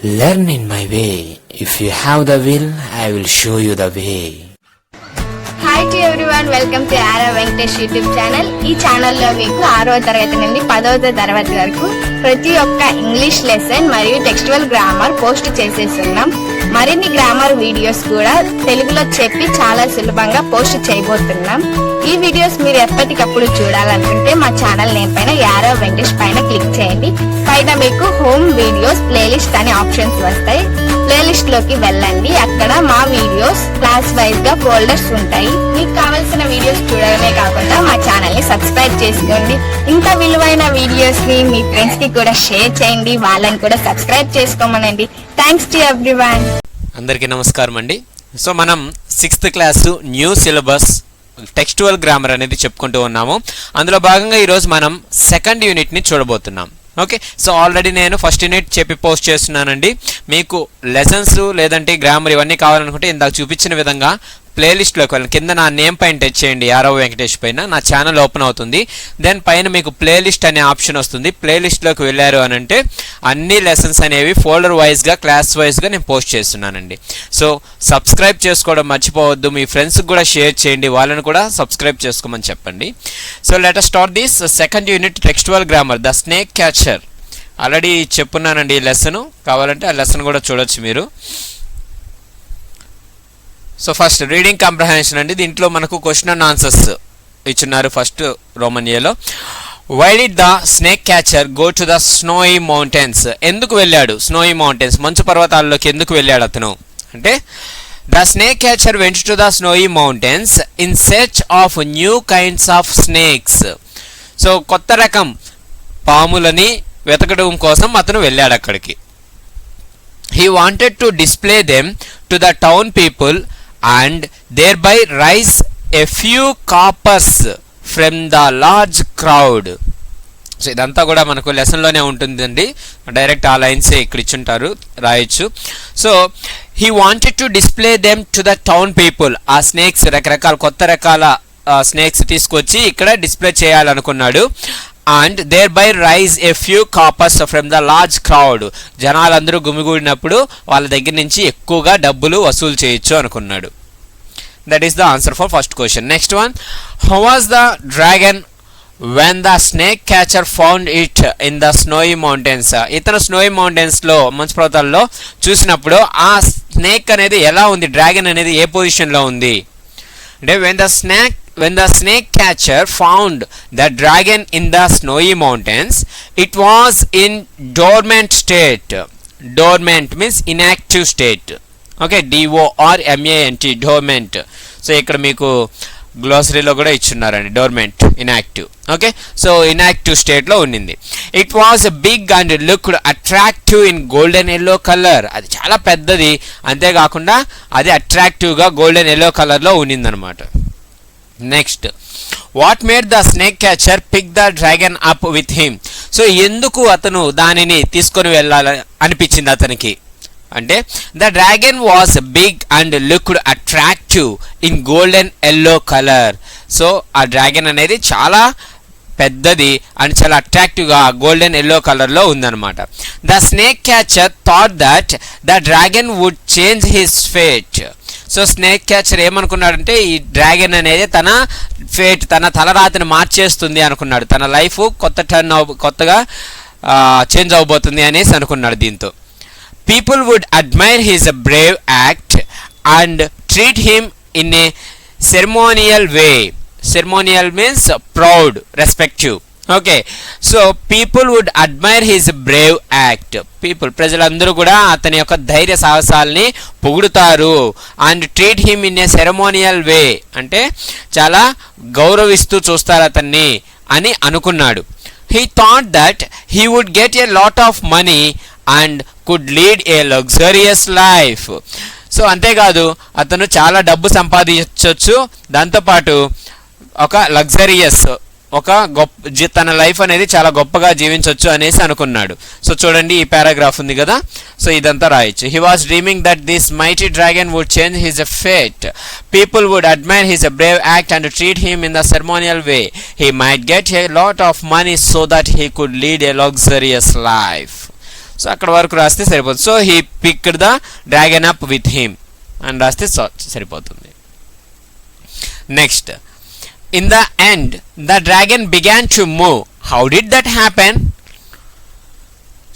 Learn in my way. If you have the will, I will show you the way. Hi to everyone, welcome to ఆరో Venkatesh YouTube channel. ఈ ఛానల్లో మీకు 6వ తరగతి నుండి 10వ తరగతి వరకు ప్రతి ఒక్క ఇంగ్లీష్ లెసన్ మరియు టెక్స్టువల్ గ్రామర్ పోస్ట్ చేసేస్తున్నాం. మరిన్ని గ్రామర్ వీడియోస్ కూడా తెలుగులో చెప్పి చాలా సులభంగా పోస్ట్ చేయబోతున్నాం. ఈ వీడియోస్ మీరు ఎప్పటికప్పుడు చూడాలనుకుంటే మా ఛానల్ నేమ్ పైన యారో వెంకటేష్ పైన క్లిక్ చేయండి. పైన మీకు హోమ్ వీడియోస్ ప్లేలిస్ట్ అనే ఆప్షన్స్ వస్తాయి. ప్లేలిస్ట్ లోకి వెళ్ళండి. అక్కడ మా వీడియోస్ క్లాస్ వైజ్ గా ఫోల్డర్స్ ఉంటాయి. మీకు కావాల్సిన వీడియోస్ చూడడమే కాకుండా మా ఛానల్ ని సబ్స్క్రైబ్ చేసుకోండి. ఇంత విలువైన వీడియోస్ ని మీ ఫ్రెండ్స్ కి కూడా షేర్ చేయండి. వాళ్ళని కూడా సబ్స్క్రైబ్ చేసుకోమనండి. Thanks to everyone. అందరికీ నమస్కారం అండి. సో మనం 6th class new syllabus textual grammar అనేది చెప్పుకుంటూ ఉన్నాము. అందులో భాగంగా ఈరోజు మనం సెకండ్ యూనిట్ని చూడబోతున్నాం. ఓకే, సో ఆల్రెడీ నేను ఫస్ట్ యూనిట్ చెప్పి పోస్ట్ చేస్తున్నానండి. మీకు లెసన్స్ లేదంటే గ్రామర్ ఇవన్నీ కావాలనుకుంటే ఇందాక చూపించిన విధంగా ప్లేలిస్ట్లోకి వెళ్ళండి. కింద నా నేమ్ పైన టచ్ చేయండి, యారో వెంకటేష్ పైన నా ఛానల్ ఓపెన్ అవుతుంది. దెన్ పైన మీకు ప్లేలిస్ట్ అనే ఆప్షన్ వస్తుంది. ప్లేలిస్ట్లోకి వెళ్ళారు అని అంటే అన్ని లెసన్స్ అనేవి ఫోల్డర్ వైజ్గా క్లాస్ వైజ్గా నేను పోస్ట్ చేస్తున్నానండి. సో సబ్స్క్రైబ్ చేసుకోవడం మర్చిపోవద్దు. మీ ఫ్రెండ్స్కి కూడా షేర్ చేయండి, వాళ్ళని కూడా సబ్స్క్రైబ్ చేసుకోమని చెప్పండి. So let us start this second unit textual grammar, the snake catcher. Already చెప్పున్నానండి ఈ లెసన్, కావాలంటే ఆ లెసన్ కూడా చూడొచ్చు మీరు. సో ఫస్ట్ రీడింగ్ కాంప్రహెన్షన్ అండి. దీంట్లో మనకు క్వశ్చన్ అండ్ ఆన్సర్స్ ఇచ్చున్నారు. ఫస్ట్ రోమన్ ఏలో, why did the snake catcher go to the snowy mountains? ఎందుకు వెళ్ళాడు స్నోయి మౌంటైన్స్, మంచు పర్వతాల్లోకి ఎందుకు వెళ్ళాడు అతను అంటే, the snake catcher went to the snowy mountains in search of new kinds of snakes. So కొత్త రకం పాములని వెతకడం కోసం అతను వెళ్ళాడు అక్కడికి. He wanted to display them to the town people and thereby raise a few coppers from the large crowd. So ఇదంతా కూడా మనకు లెసన్లోనే ఉంటుందండి. డైరెక్ట్ ఆ లైన్సే ఇక్కడ ఇచ్చుంటారు, రాయొచ్చు. So he wanted to display them to the town people. ఆ snakes రకరకాల కొత్త రకాల స్నేక్స్ తీసుకొచ్చి ఇక్కడ డిస్ప్లే చేయాలనుకున్నాడు. And thereby raise a few coppers from the large crowd. జనాలందరూ గుమిగూడినప్పుడు వాళ్ళ దగ్గర నుంచి ఎక్కువగా డబ్బులు వసూలు చేయొచ్చు అనుకున్నాడు. That is the answer for first question. Next one, how was the dragon when the snake catcher found it in the snowy mountains? ఇతను స్నోయి మౌంటైన్స్లో మంచు పర్వతాల్లో చూసినప్పుడు ఆ స్నేక్ అనేది ఎలా ఉంది, డ్రాగన్ అనేది ఏ పొజిషన్లో ఉంది అంటే, when the snake catcher found the dragon in the snowy mountains, it was in dormant state. Dormant means inactive state. Okay, DORMANT, dormant. So ఇక్కడ మీకు గ్లోసరీలో కూడా ఇచ్చున్నారండి, dormant, inactive. Okay, so inactive స్టేట్లో ఉండింది. It was big and looked attractive in golden yellow colour. అది చాలా పెద్దది, అంతేకాకుండా అది అట్రాక్టివ్గా గోల్డెన్ ఎల్లో కలర్లో ఉండిందనమాట. Next, what made the snake catcher pick the dragon up with him? So ఎందుకు అతను దానిని తీసుకొని వెళ్ళాలని అనిపించింది అతనికి అంటే, the dragon was big and looked attractive in golden yellow colour. So ఆ డ్రాగన్ అనేది చాలా పెద్దది అండ్ చాలా అట్రాక్టివ్గా గోల్డెన్ ఎల్లో కలర్లో ఉందన్నమాట. The snake catcher thought that the dragon would change his fate. So snake catcher ఏమనుకున్నాడంటే, ఈ డ్రాగన్ అనేది తన ఫేట్, తన తలరాతిని మార్చేస్తుంది అనుకున్నాడు. తన లైఫ్ కొత్తగా చేంజ్ అవబోతుంది అనేసి అనుకున్నాడు. దీంతో people would admire his brave act and treat him in a ceremonial way. Ceremonial means proud, respective. Okay, so people would admire his brave act. ప్రజలందరూ కూడా అతని యొక్క ధైర్య సాహసాలని పొగుడుతారు. And treat him in a ceremonial way అంటే చాలా గౌరవిస్తూ చూస్తారు అతన్ని అని అనుకున్నాడు. He thought that he would get a lot of money and could lead a luxurious life. So అంతేకాదు, అతను చాలా డబ్బు సంపాదించవచ్చు, దాంతోపాటు ఒక లగ్జరియస్, ఒక గొప్ప తన లైఫ్ అనేది చాలా గొప్పగా జీవించవచ్చు అనేసి అనుకున్నాడు. సో చూడండి, ఈ పారాగ్రాఫ్ ఉంది కదా, సో ఇదంతా రాయొచ్చు. He was dreaming that this mighty dragon would change his fate. People would admire his brave act and treat him in the ceremonial way. He might get a lot of money so that he could lead a luxurious life. So అక్కడ వరకు రాస్తే సరిపోతుంది. So he picked the dragon up with him అని రాస్తే సరిపోతుంది. Next, in the end the dragon began to move. How did that happen?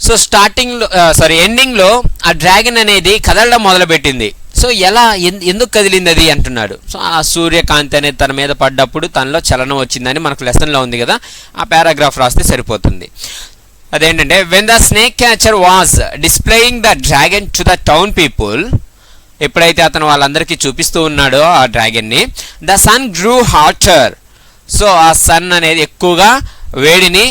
So స్టార్టింగ్లో ఎండింగ్లో ఆ డ్రాగన్ అనేది కదలడం మొదలుపెట్టింది. సో ఎలా ఎందుకు కదిలింది అది అంటున్నాడు. సో ఆ సూర్యకాంతి అనేది తన మీద పడ్డప్పుడు తనలో చలనం వచ్చిందని మనకు లెసన్లో ఉంది కదా, ఆ పారాగ్రాఫ్ రాస్తే సరిపోతుంది. అదేంటంటే, when the snake catcher was displaying the dragon to the town people, ఎప్పుడైతే అతను వాళ్ళందరికీ చూపిస్తూ ఉన్నాడో ఆ డ్రాగన్ని, the sun grew hotter. So ఆ సన్ అనేది ఎక్కువగా వేడిని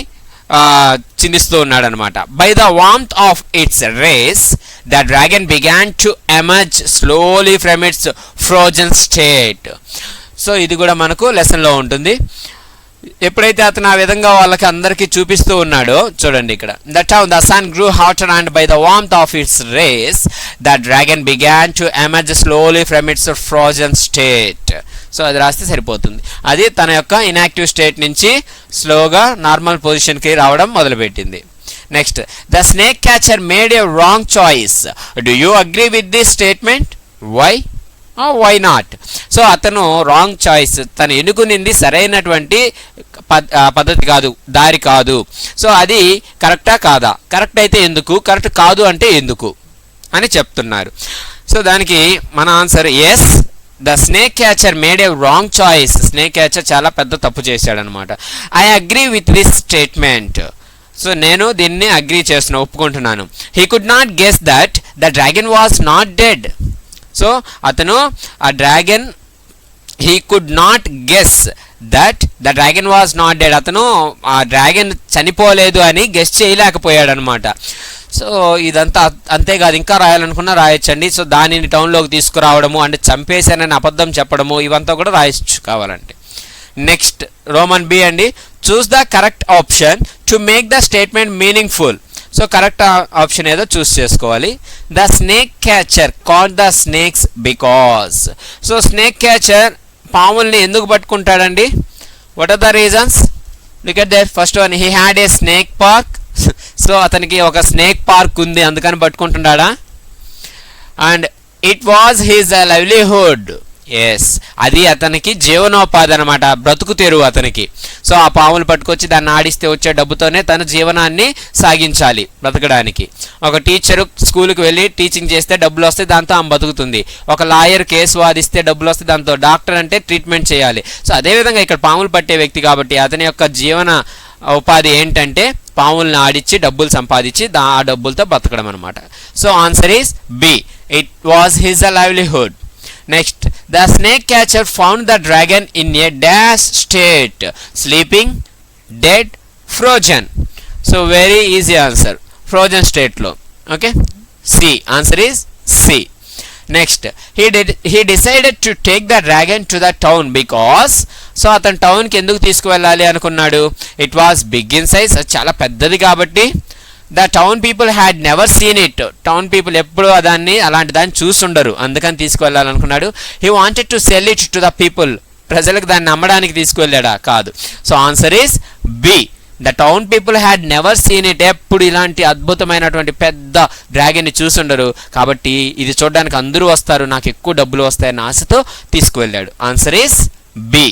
చిందిస్తూ ఉన్నాడు అనమాట. By the warmth of its rays the dragon began to emerge slowly from its frozen state. So ఇది కూడా మనకు లెసన్లో ఉంటుంది. ఎప్పుడైతే అతను ఆ విధంగా వాళ్ళకి అందరికీ చూపిస్తూ ఉన్నాడో చూడండి ఇక్కడ, the sun grew hotter and by the warmth of its rays the dragon began to emerge slowly from its frozen state. So అది రాస్తే సరిపోతుంది. అది తన యొక్క ఇన్యాక్టివ్ స్టేట్ నుంచి స్లోగా నార్మల్ పొజిషన్కి రావడం మొదలుపెట్టింది. Next, the snake catcher made a wrong choice. Do you agree with this statement? Why why not? So అతను రాంగ్ చాయిస్, తను ఎన్నుకునింది సరైనటువంటి పద్ధతి కాదు, దారి కాదు. సో అది కరెక్టా కాదా? కరెక్ట్ అయితే ఎందుకు, కరెక్ట్ కాదు అంటే ఎందుకు అని చెప్తున్నారు. సో దానికి మన answer yes, the snake catcher made a wrong choice. Snake catcher చాలా పెద్ద తప్పు చేశాడనమాట. I agree with this statement. So నేను దీన్ని అగ్రీ చేస్తున్నా, ఒప్పుకుంటున్నాను. He could not guess that the dragon was not dead. So అతను ఆ dragon, he could not guess that the dragon was not dead, అతను ఆ డ్రాగన్ చనిపోలేదు అని గెస్ చేయలేకపోయాడు అనమాట. సో ఇదంతా అంతేకాదు, ఇంకా రాయాలనుకున్నా రాయొచ్చండి. సో దానిని టౌన్లోకి తీసుకురావడము అంటే చంపేశానని అబద్ధం చెప్పడము ఇవంతా కూడా రాయొచ్చు కావాలంటే. నెక్స్ట్, రోమన్ బి అండి, choose the correct option to make the statement meaningful. So correct option ఏదో చూస్ చేసుకోవాలి. The snake catcher caught the snakes because. So snake catcher పాముల్ని ఎందుకు పట్టుకుంటాడండి? What are the reasons? Look at that. First one, he had a snake park. So అతనికి ఒక snake park ఉంది, అందుకని పట్టుకుంటున్నాడా? And it was his livelihood. Yes, అది అతనికి జీవనోపాధి అనమాట, బ్రతుకు తెరువు అతనికి. సో ఆ పాములు పట్టుకొచ్చి దాన్ని ఆడిస్తే వచ్చే డబ్బుతోనే తన జీవనాన్ని సాగించాలి బ్రతకడానికి. ఒక టీచరు స్కూల్కి వెళ్ళి టీచింగ్ చేస్తే డబ్బులు వస్తే దాంతో ఆమె బతుకుతుంది. ఒక లాయర్ కేసు వాదిస్తే డబ్బులు వస్తే దాంతో. డాక్టర్ అంటే ట్రీట్మెంట్ చేయాలి. సో అదేవిధంగా ఇక్కడ పాములు పట్టే వ్యక్తి కాబట్టి అతని యొక్క జీవన ఉపాధి ఏంటంటే పాములను ఆడిచ్చి డబ్బులు సంపాదించి ఆ డబ్బులతో బతకడం అనమాట. So answer is B, it was his livelihood. Next, the snake catcher found the dragon in a dash state, sleeping, dead, frozen. So very easy answer, frozen స్టేట్లో. Okay, C, answer is C. Next, he decided to take the dragon to the town because, so అతను టౌన్కి ఎందుకు తీసుకువెళ్ళాలి అనుకున్నాడు? It was big in size, చాలా పెద్దది కాబట్టి. The town people had never seen it, town people ఎప్పుడు అలాంటి దాన్ని చూసుండరు, అందుకని తీసుకువెళ్ళాలనుకున్నాడు. He wanted to sell it to the people, ప్రజలకు దాన్ని అమ్మడానికి తీసుకువెళ్ళాడా? కాదు. So answer is B, the town people had never seen it, ఎప్పుడు ఇలాంటి అద్భుతమైనటువంటి పెద్ద డ్రాగన్ని చూసుండరు కాబట్టి ఇది చూడడానికి అందరూ వస్తారు, నాకు ఎక్కువ డబ్బులు వస్తాయన్న ఆశతో తీసుకువెళ్ళాడు. Answer is B.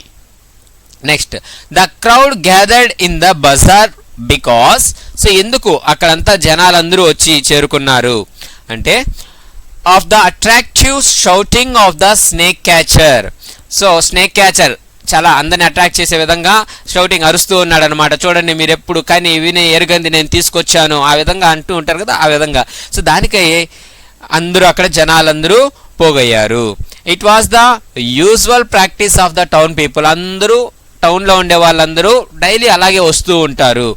Next, the crowd gathered in the bazaar because, so ఎందుకు అక్కడంతా జనాలందరూ వచ్చి చేరుకున్నారు అంటే, of the attractive shouting of the snake catcher. So snake catcher చాలా అందరిని అట్రాక్ట్ చేసే విధంగా షౌటింగ్ అరుస్తూ ఉన్నాడు అనమాట. చూడండి మీరు ఎప్పుడు కానీ వినే ఎరుగంది నేను తీసుకొచ్చాను, ఆ విధంగా అంటూ ఉంటారు కదా, ఆ విధంగా. సో దానికై అందరూ అక్కడ జనాలందరూ పోగయ్యారు. It was the usual practice of the town people, అందరూ టౌన్లో ఉండే వాళ్ళందరూ డైలీ అలాగే వస్తూ ఉంటారు.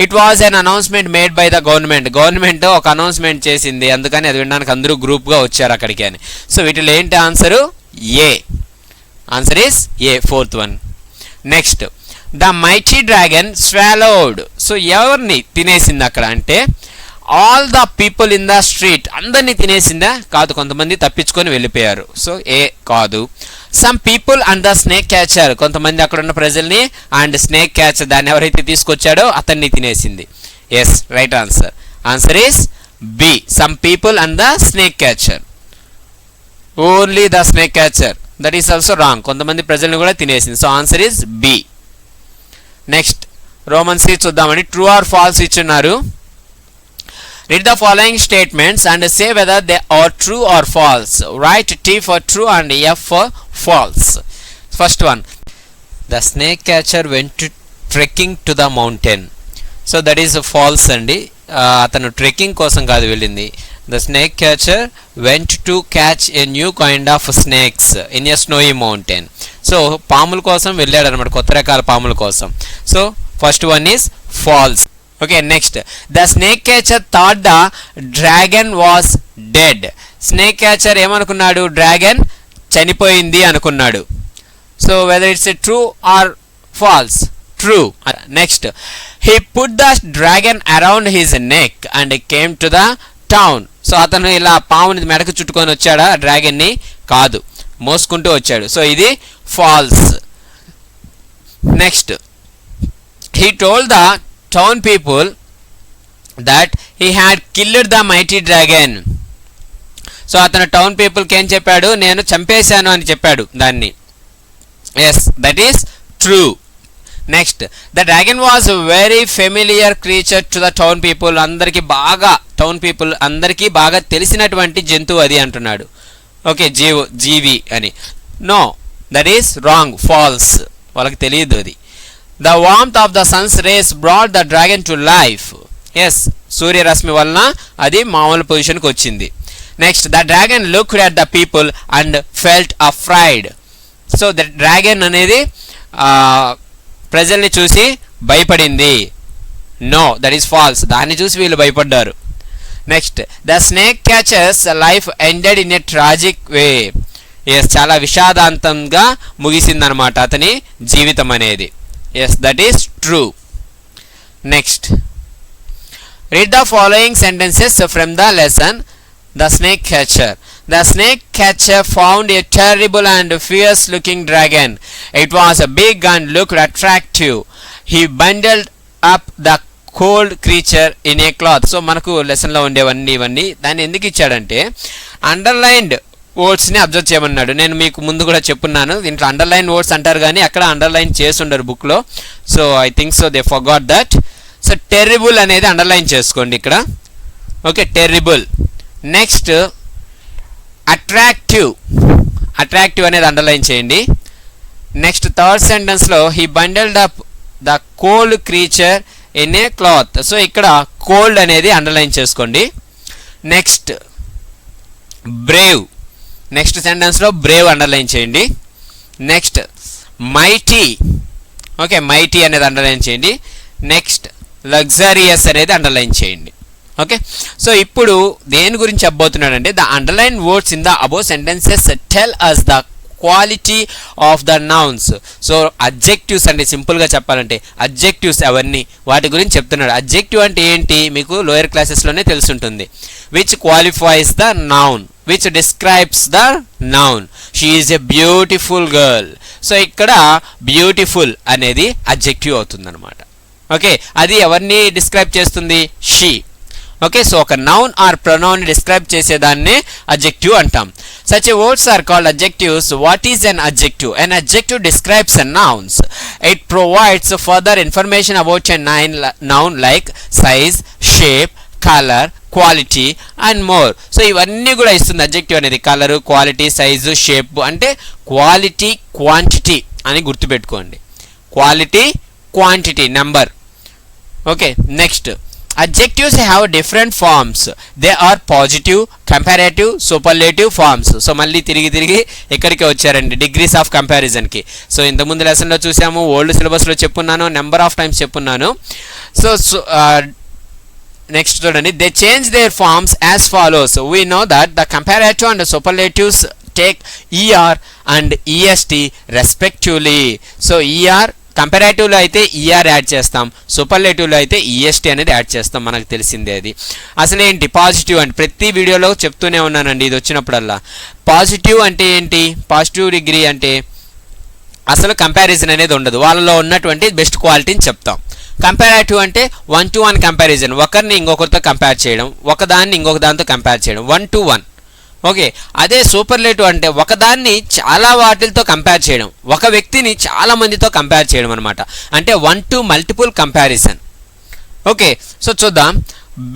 It was an announcement made by the government ఒక అనౌన్స్మెంట్ చేసింది, అందుకని అది వినడానికి అందరూ గ్రూప్గా వచ్చారు అక్కడికి అని. సో వీటిలో ఏంటి answer? A. Answer is a, fourth one. Next, the mighty dragon swallowed. So ఎవరిని తినేసింది అక్కడ అంటే, all the people in the street, అందరినీ తినేసిందా? కాదు, కొంతమంది తప్పించుకొని వెళ్ళిపోయారు. సో ఏ కాదు. Some people and the snake catcher, కొంతమంది అక్కడ ఉన్న ప్రజల్ని అండ్ స్నేక్ క్యాచర్ దాన్ని ఎవరైతే తీసుకొచ్చాడో అతన్ని తినేసింది. Yes, right answer. Answer is B. Some people and the snake catcher. Only the snake catcher. That is also wrong. కొంతమంది ప్రజలను కూడా తినేసింది. So answer is B. Next Roman C చూద్దామండి. ట్రూ ఆర్ ఫాల్స్ ఇచ్చున్నారు. Read the following statements and say whether they are true or false. Write T for true and F for false. First one. The snake catcher went trekking to the mountain. So that is false అండి. అతను trekking కోసం కాదు వెళ్ళింది. The snake catcher went to catch a new kind of snakes in a snowy mountain. So పాముల కోసం వెళ్ళాడు అనమాట, కొత్త రకాల పాముల కోసం. So first one is false. Okay, next. The snake catcher thought the dragon was dead. Snake catcher ఏమనుకున్నాడు? Dragon చనిపోయింది అనుకున్నాడు. So whether it's a true or false? True. Next. He put the dragon around his neck and came to the town. So అతను ఇలా పాముని మెడకు చుట్టుకొని వచ్చాడా dragon ని? కాదు, మోసుకుంటూ వచ్చాడు. సో ఇది false. Next. He told the town people that he had killed the mighty dragon. So అతను టౌన్ పీపుల్కి ఏం చెప్పాడు? నేను చంపేశాను అని చెప్పాడు దాన్ని. Yes, that is true. Next. The dragon was very familiar creature to the town people. అందరికీ బాగా, టౌన్ పీపుల్ అందరికీ బాగా తెలిసినటువంటి జంతువు అది అంటున్నాడు. ఓకే, జీవి అని. No, that is wrong, false. వాళ్ళకి తెలియదు అది. The warmth of the sun's rays brought the dragon to life. Yes, సూర్యరశ్మి వలన అది మామూలు పొజిషన్కి వచ్చింది. Next. The dragon looked at the people and felt afraid. So the dragon అనేది ప్రజల్ని చూసి భయపడింది. No, that is false. దాన్ని చూసి వీళ్ళు భయపడ్డారు. Next. The snake catcher's life ended in a tragic way. Yes, చాలా విషాదాంతంగా ముగిసిందనమాట అతని జీవితం అనేది. Yes, that is true. Next. Read the following sentences from the lesson. The snake catcher. The snake catcher found a terrible and fierce looking dragon. It was big and looked attractive. He bundled up the cold creature in a cloth. So మనకు లెసన్లో ఉండేవన్నీ ఇవన్నీ దాన్ని ఎందుకు ఇచ్చాడంటే underlined వర్డ్స్ని observe చేయమన్నాడు. నేను మీకు ముందు కూడా చెప్పున్నాను, దీంట్లో అండర్లైన్ వర్డ్స్ అంటారు కానీ అక్కడ అండర్లైన్ చేసి ఉండరు బుక్లో. So I think so they forgot that. So terrible అనేది అండర్లైన్ చేసుకోండి ఇక్కడ. Okay, terrible. Next. Attractive. Attractive అనేది అండర్లైన్ చేయండి. నెక్స్ట్ థర్డ్ సెంటెన్స్లో he bundled up the cold creature in a cloth. So ఇక్కడ కోల్డ్ అనేది అండర్లైన్ చేసుకోండి. నెక్స్ట్. బ్రేవ్. నెక్స్ట్ సెంటెన్స్లో బ్రేవ్ అండర్లైన్ చేయండి. నెక్స్ట్. మైటీ. ఓకే, మైటీ అనేది అండర్లైన్ చేయండి. నెక్స్ట్. లగ్జరియస్ అనేది అండర్లైన్ చేయండి. ఓకే, సో ఇప్పుడు దేని గురించి చెప్పబోతున్నాడంటే the underline words in the above sentences tell us the quality of the nouns. So adjectives అంటే సింపుల్గా చెప్పాలంటే అడ్జెక్టివ్స్ అవన్నీ వాటి గురించి చెప్తున్నాడు. అడ్జెక్టివ్ అంటే ఏంటి మీకు లోయర్ క్లాసెస్లోనే తెలుసుంటుంది. Which qualifies the noun, which describes the noun. She is a beautiful girl. So ఇక్కడ బ్యూటిఫుల్ అనేది అడ్జెక్టివ్ అవుతుంది అనమాట. ఓకే, అది ఎవరిని డిస్క్రైబ్ చేస్తుంది? షీ. ఓకే, సో ఒక నౌన్ ఆర్ ప్రొనౌన్ డిస్క్రైబ్ చేసేదాన్నే అడ్జెక్టివ్ అంటాం. Such words are called adjectives. What is an adjective? An adjective describes a nouns. It provides further information about a noun like size, shape, color, quality and more. So ఇవన్నీ కూడా ఇస్తుంది adjective అనేది. Colour, quality, size, shape అంటే quality, quantity అని గుర్తుపెట్టుకోండి. Quality, quantity, number. Okay, next. Adjectives have different forms. They are positive, comparative, superlative forms. So మళ్ళీ తిరిగి ఎక్కడికి వచ్చారండి? Degrees of కంపారిజన్కి. సో ఇంతకుముందు లెసన్లో చూసాము, ఓల్డ్ సిలబస్లో చెప్పున్నాను, నెంబర్ ఆఫ్ టైమ్స్ చెప్పున్నాను. సో నెక్స్ట్ చూడండి. They change their forms as follows. We know that the comparative and superlatives take ER and EST respectively. So ER కంపారేటివ్లో అయితే ఈఆర్ యాడ్ చేస్తాం, సూపర్లేటివ్లో అయితే ఈఎస్టీ అనేది యాడ్ చేస్తాం, మనకు తెలిసిందే అది. అసలు ఏంటి పాజిటివ్ అంటే ప్రతి వీడియోలో చెప్తూనే ఉన్నానండి ఇది వచ్చినప్పుడల్లా. పాజిటివ్ అంటే ఏంటి? పాజిటివ్ డిగ్రీ అంటే అసలు కంపారిజన్ అనేది ఉండదు, వాళ్ళలో ఉన్నటువంటి బెస్ట్ క్వాలిటీని చెప్తాం. కంపారేటివ్ అంటే 1 to 1 కంపారిజన్, ఒకరిని ఇంకొకరితో కంపేర్ చేయడం, ఒకదాన్ని ఇంకొక దాంతో కంపేర్ చేయడం, 1 to 1. ఓకే, అదే సూపర్లేటివ్ అంటే ఒకదాన్ని చాలా వాటిలతో కంపేర్ చేయడం, ఒక వ్యక్తిని చాలా మందితో కంపేర్ చేయడం అనమాట. అంటే 1 to multiple comparison. Okay, so చూద్దాం.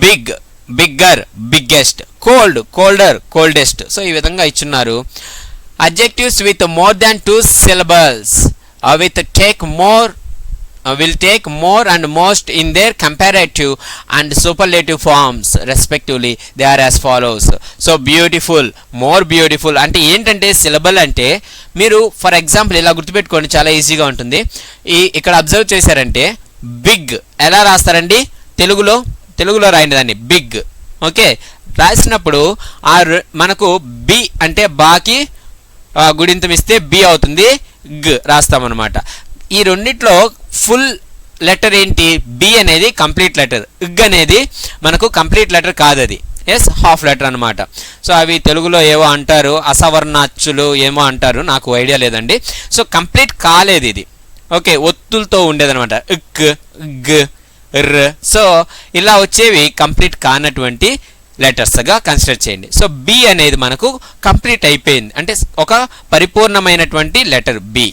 Big, bigger, biggest, cold, colder, coldest. So ఈ విధంగా ఇచ్చున్నారు. Adjectives with more than 2 syllables with take more will take more and most in their comparative and superlative forms respectively. They are as follows. So beautiful, more beautiful అంటే ఏంటంటే syllable అంటే మీరు for example ఇలా గుర్తుపెట్టుకోండి, చాలా ఈజీగా ఉంటుంది. ఇక్కడ అబ్జర్వ్ చేశారంటే బిగ్ ఎలా రాస్తారండి, తెలుగులో రాయండి దాన్ని బిగ్. ఓకే, రాసినప్పుడు మనకు బి అంటే బాకి గుడింతం ఇస్తే బి అవుతుంది, గ్ రాస్తామన్నమాట. ఈ రెండిట్లో ఫుల్ లెటర్ ఏంటి, బి అనేది కంప్లీట్ లెటర్, ఇగ్ అనేది మనకు కంప్లీట్ లెటర్ కాదు, అది హాఫ్ లెటర్ అనమాట. సో అవి తెలుగులో ఏవో అంటారు, అసవర్ణాచ్చులు ఏమో అంటారు, నాకు ఐడియా లేదండి. సో కంప్లీట్ కాలేదు ఇది. ఓకే, ఒత్తులతో ఉండేదనమాట, ఇక్, గ్, ర్. సో ఇలా వచ్చేవి కంప్లీట్ కానటువంటి లెటర్స్గా కన్సిడర్ చేయండి. సో బి అనేది మనకు కంప్లీట్ అయిపోయింది, అంటే ఒక పరిపూర్ణమైనటువంటి లెటర్ బి.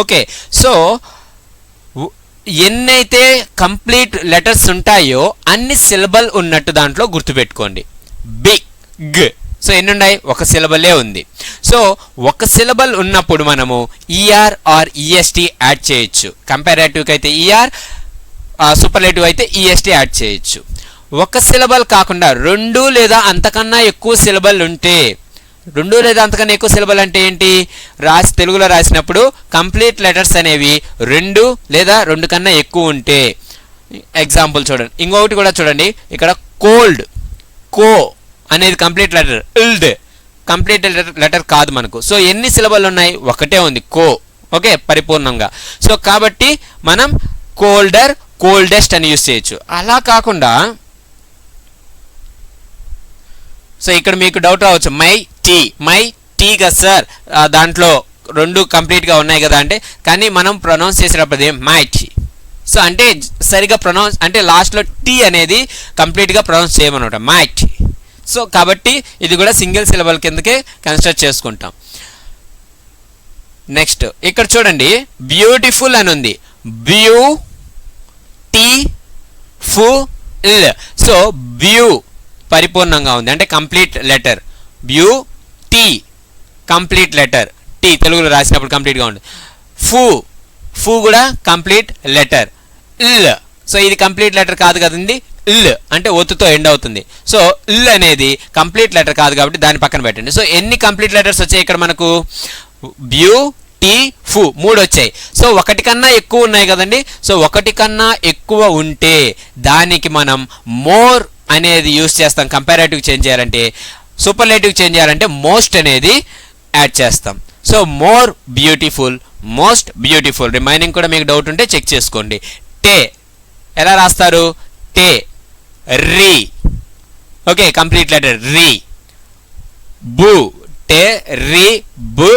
ఓకే, సో ఎన్నైతే కంప్లీట్ లెటర్స్ ఉంటాయో అన్ని సిలబల్ ఉన్నట్టు దాంట్లో గుర్తుపెట్టుకోండి. బిగ్, సో ఎన్ని ఉన్నాయి, ఒక సిలబలే ఉంది. సో ఒక సిలబల్ ఉన్నప్పుడు మనము ఈఆర్ ఆర్ ఈఎస్టీ యాడ్ చేయొచ్చు. కంపారేటివ్కి అయితే ఈఆర్, సూపర్లేటివ్ అయితే ఈఎస్టీ యాడ్ చేయొచ్చు. ఒక సిలబల్ కాకుండా 2 లేదా అంతకన్నా ఎక్కువ సిలబల్ ఉంటే, 2 లేదా అంతకన్నా ఎక్కువ సిలబల్ అంటే ఏంటి, తెలుగులో రాసినప్పుడు కంప్లీట్ లెటర్స్ అనేవి 2 లేదా 2 కన్నా ఎక్కువ ఉంటే. ఎగ్జాంపుల్ చూడండి, ఇంకొకటి కూడా చూడండి. ఇక్కడ కోల్డ్, కో అనేది complete letter, yield complete letter కాదు మనకు. సో ఎన్ని సిలబల్ ఉన్నాయి, ఒకటే ఉంది, కో. ఓకే, పరిపూర్ణంగా. సో కాబట్టి మనం కోల్డర్, కోల్డెస్ట్ అని యూస్ చేయొచ్చు. అలా కాకుండా సో ఇక్కడ మీకు డౌట్ రావచ్చు, మై టీ కదా సార్, దాంట్లో 2 కంప్లీట్గా ఉన్నాయి కదా అంటే, కానీ మనం ప్రొనౌన్స్ చేసేటప్పుడు మై టీ. సో అంటే సరిగా ప్రొనౌన్స్ అంటే లాస్ట్లో టీ అనేది కంప్లీట్గా ప్రొనౌన్స్ చేయమన్నమాట, మై టీ. సో కాబట్టి ఇది కూడా సింగిల్ సిలబల్ కిందకే కన్సిడర్ చేసుకుంటాం. నెక్స్ట్ ఇక్కడ చూడండి, బ్యూటిఫుల్ అని ఉంది, బ్యూ టీ ఫు ఇల్. సో బ్యూ పరిపూర్ణంగా ఉంది, అంటే కంప్లీట్ లెటర్. బ్యూ టీ కంప్లీట్ లెటర్, టీ తెలుగులో రాసినప్పుడు కంప్లీట్గా ఉంది. ఫు కూడా కంప్లీట్ లెటర్. ఇల్, సో ఇది కంప్లీట్ లెటర్ కాదు కదండి, ఇల్ అంటే ఒత్తుతో ఎండ్ అవుతుంది. సో ఇల్ అనేది కంప్లీట్ లెటర్ కాదు కాబట్టి దాన్ని పక్కన పెట్టండి. సో ఎన్ని కంప్లీట్ లెటర్స్ వచ్చాయి ఇక్కడ మనకు, బ్యూ టీ ఫు 3 వచ్చాయి. సో 1 కన్నా ఎక్కువ ఉన్నాయి కదండి. సో 1 కన్నా ఎక్కువ ఉంటే దానికి మనం మోర్ అనేది యూస్ చేస్తాం. కంపారేటివ్ చేంజ్ చేయాలంటే, సూపర్లేటివ్ చేంజ్ చేయాలంటే మోస్ట్ అనేది యాడ్ చేస్తాం. So more beautiful, most beautiful. Remaining కూడా మీకు డౌట్ ఉంటే చెక్ చేసుకోండి. టే ఎలా రాస్తారు, టే, రీ. ఓకే, కంప్లీట్ లెటర్ రీ. బు, టే, రీ, బు.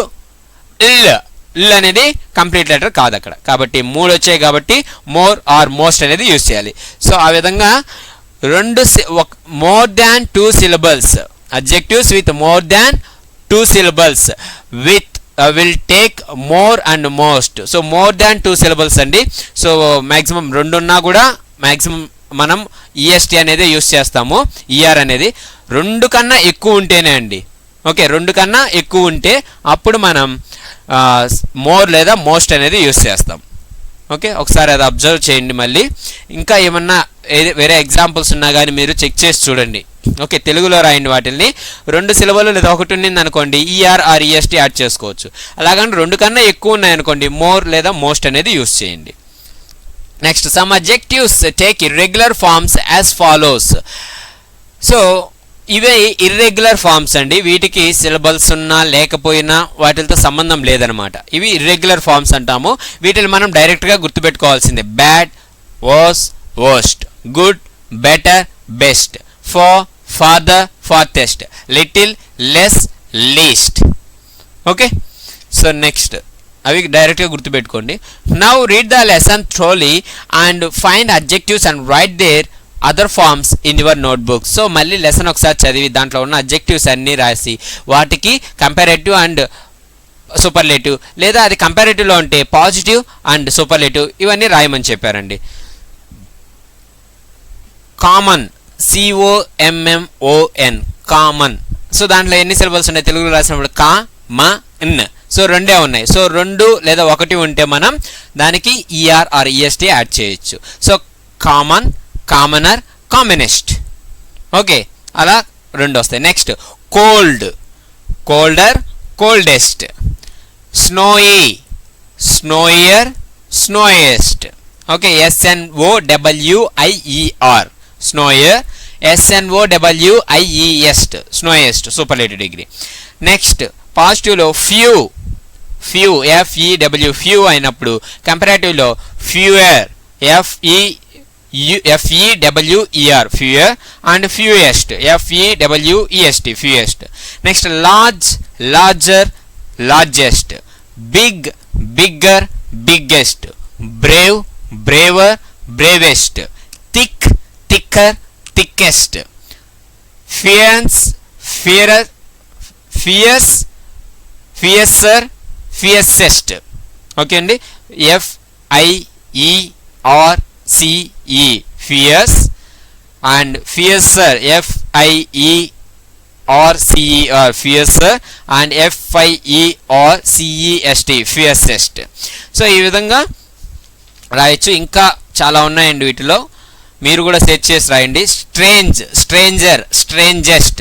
ఇల్ అనేది కంప్లీట్ లెటర్ కాదు అక్కడ, కాబట్టి 3 వచ్చాయి కాబట్టి మోర్ ఆర్ మోస్ట్ అనేది యూస్ చేయాలి. సో ఆ విధంగా more than 2 syllables, adjectives with more than 2 syllables with will take more and most. So more than 2 syllables అండి. సో మ్యాక్సిమం 2 ఉన్నా కూడా మ్యాక్సిమం మనం ఈఎస్టీ అనేది యూస్ చేస్తాము. ఈఆర్ అనేది 2 కన్నా ఎక్కువ ఉంటేనే అండి. ఓకే, 2 కన్నా ఎక్కువ ఉంటే అప్పుడు మనం మోర్ లేదా మోస్ట్ అనేది యూస్ చేస్తాం. ఓకే, ఒకసారి అది అబ్జర్వ్ చేయండి. మళ్ళీ ఇంకా ఏమన్నా వేరే ఎగ్జాంపుల్స్ ఉన్నా కానీ మీరు చెక్ చేసి చూడండి. ఓకే, తెలుగులో రాయండి వాటిని. 2 సిలబల్ లేదా 1 ఉన్నింది అనుకోండి, ఈఆర్ ఆర్ ఈఎస్టీ యాడ్ చేసుకోవచ్చు. అలాగని 2 కన్నా ఎక్కువ ఉన్నాయనుకోండి, మోర్ లేదా మోస్ట్ అనేది యూస్ చేయండి. Next, some adjectives take irregular forms as follows. So ఇవే ఇర్రెగ్యులర్ ఫార్మ్స్ అండి. వీటికి సిలబల్స్ ఉన్నా లేకపోయినా వాటితో సంబంధం లేదనమాట. ఇవి ఇర్రెగ్యులర్ ఫార్మ్స్ అంటాము. వీటిని మనం డైరెక్ట్గా గుర్తుపెట్టుకోవాల్సిందే. Bad, worse, worst, good, better, best, far, farther, farthest, little, less, least. Okay, so next అవి డైరెక్ట్గా గుర్తుపెట్టుకోండి. Now read the lesson thoroughly and find adjectives and write their other forms in your notebook. So మళ్ళీ lesson ఒకసారి చదివి దాంట్లో ఉన్న adjectives అన్నీ రాసి వాటికి కంపారేటివ్ అండ్ సూపర్లేటివ్, లేదా అది కంపారేటివ్లో ఉంటే పాజిటివ్ అండ్ సూపర్లేటివ్ ఇవన్నీ రాయమని చెప్పారండి. Common, COMMON, common. సో దాంట్లో ఎన్ని సిలబల్స్ ఉన్నాయి తెలుగులో రాసినప్పుడు? కా, మ, న్. సో రెండే ఉన్నాయి. సో 2 లేదా 1 ఉంటే మనం దానికి ER or EST యాడ్ చేయొచ్చు. So common, commoner, commonest. Okay, అలా 2 వస్తాయి. Next cold, colder, coldest. Snowy, snowier, snowiest. Okay, SNOWIER, snowier. SNOWIEST, snowiest, superlative degree. Next పాజిటివ్లో ఫ్యూ, ఫ్యూ, FEW, ఫ్యూ అయినప్పుడు కంపారేటివ్లో fewer, FEWER, fewer, and fewest, FEWEST, fewest. Next large, larger, largest. Big, bigger, biggest. Brave, braver, bravest. Thick, thicker, thickest. Fierce, fiercer, fierce, fiercer, fiercest. Okay అండి, FIERCE, fierce, and fiercer, FIERCER, fiercer, and FIERCEST, ఫియస్సెస్ట్. So ఈ విధంగా రాయొచ్చు. ఇంకా చాలా ఉన్నాయండి వీటిలో, మీరు కూడా సెర్చ్ చేసి రాయండి. Strange, stranger, strangest.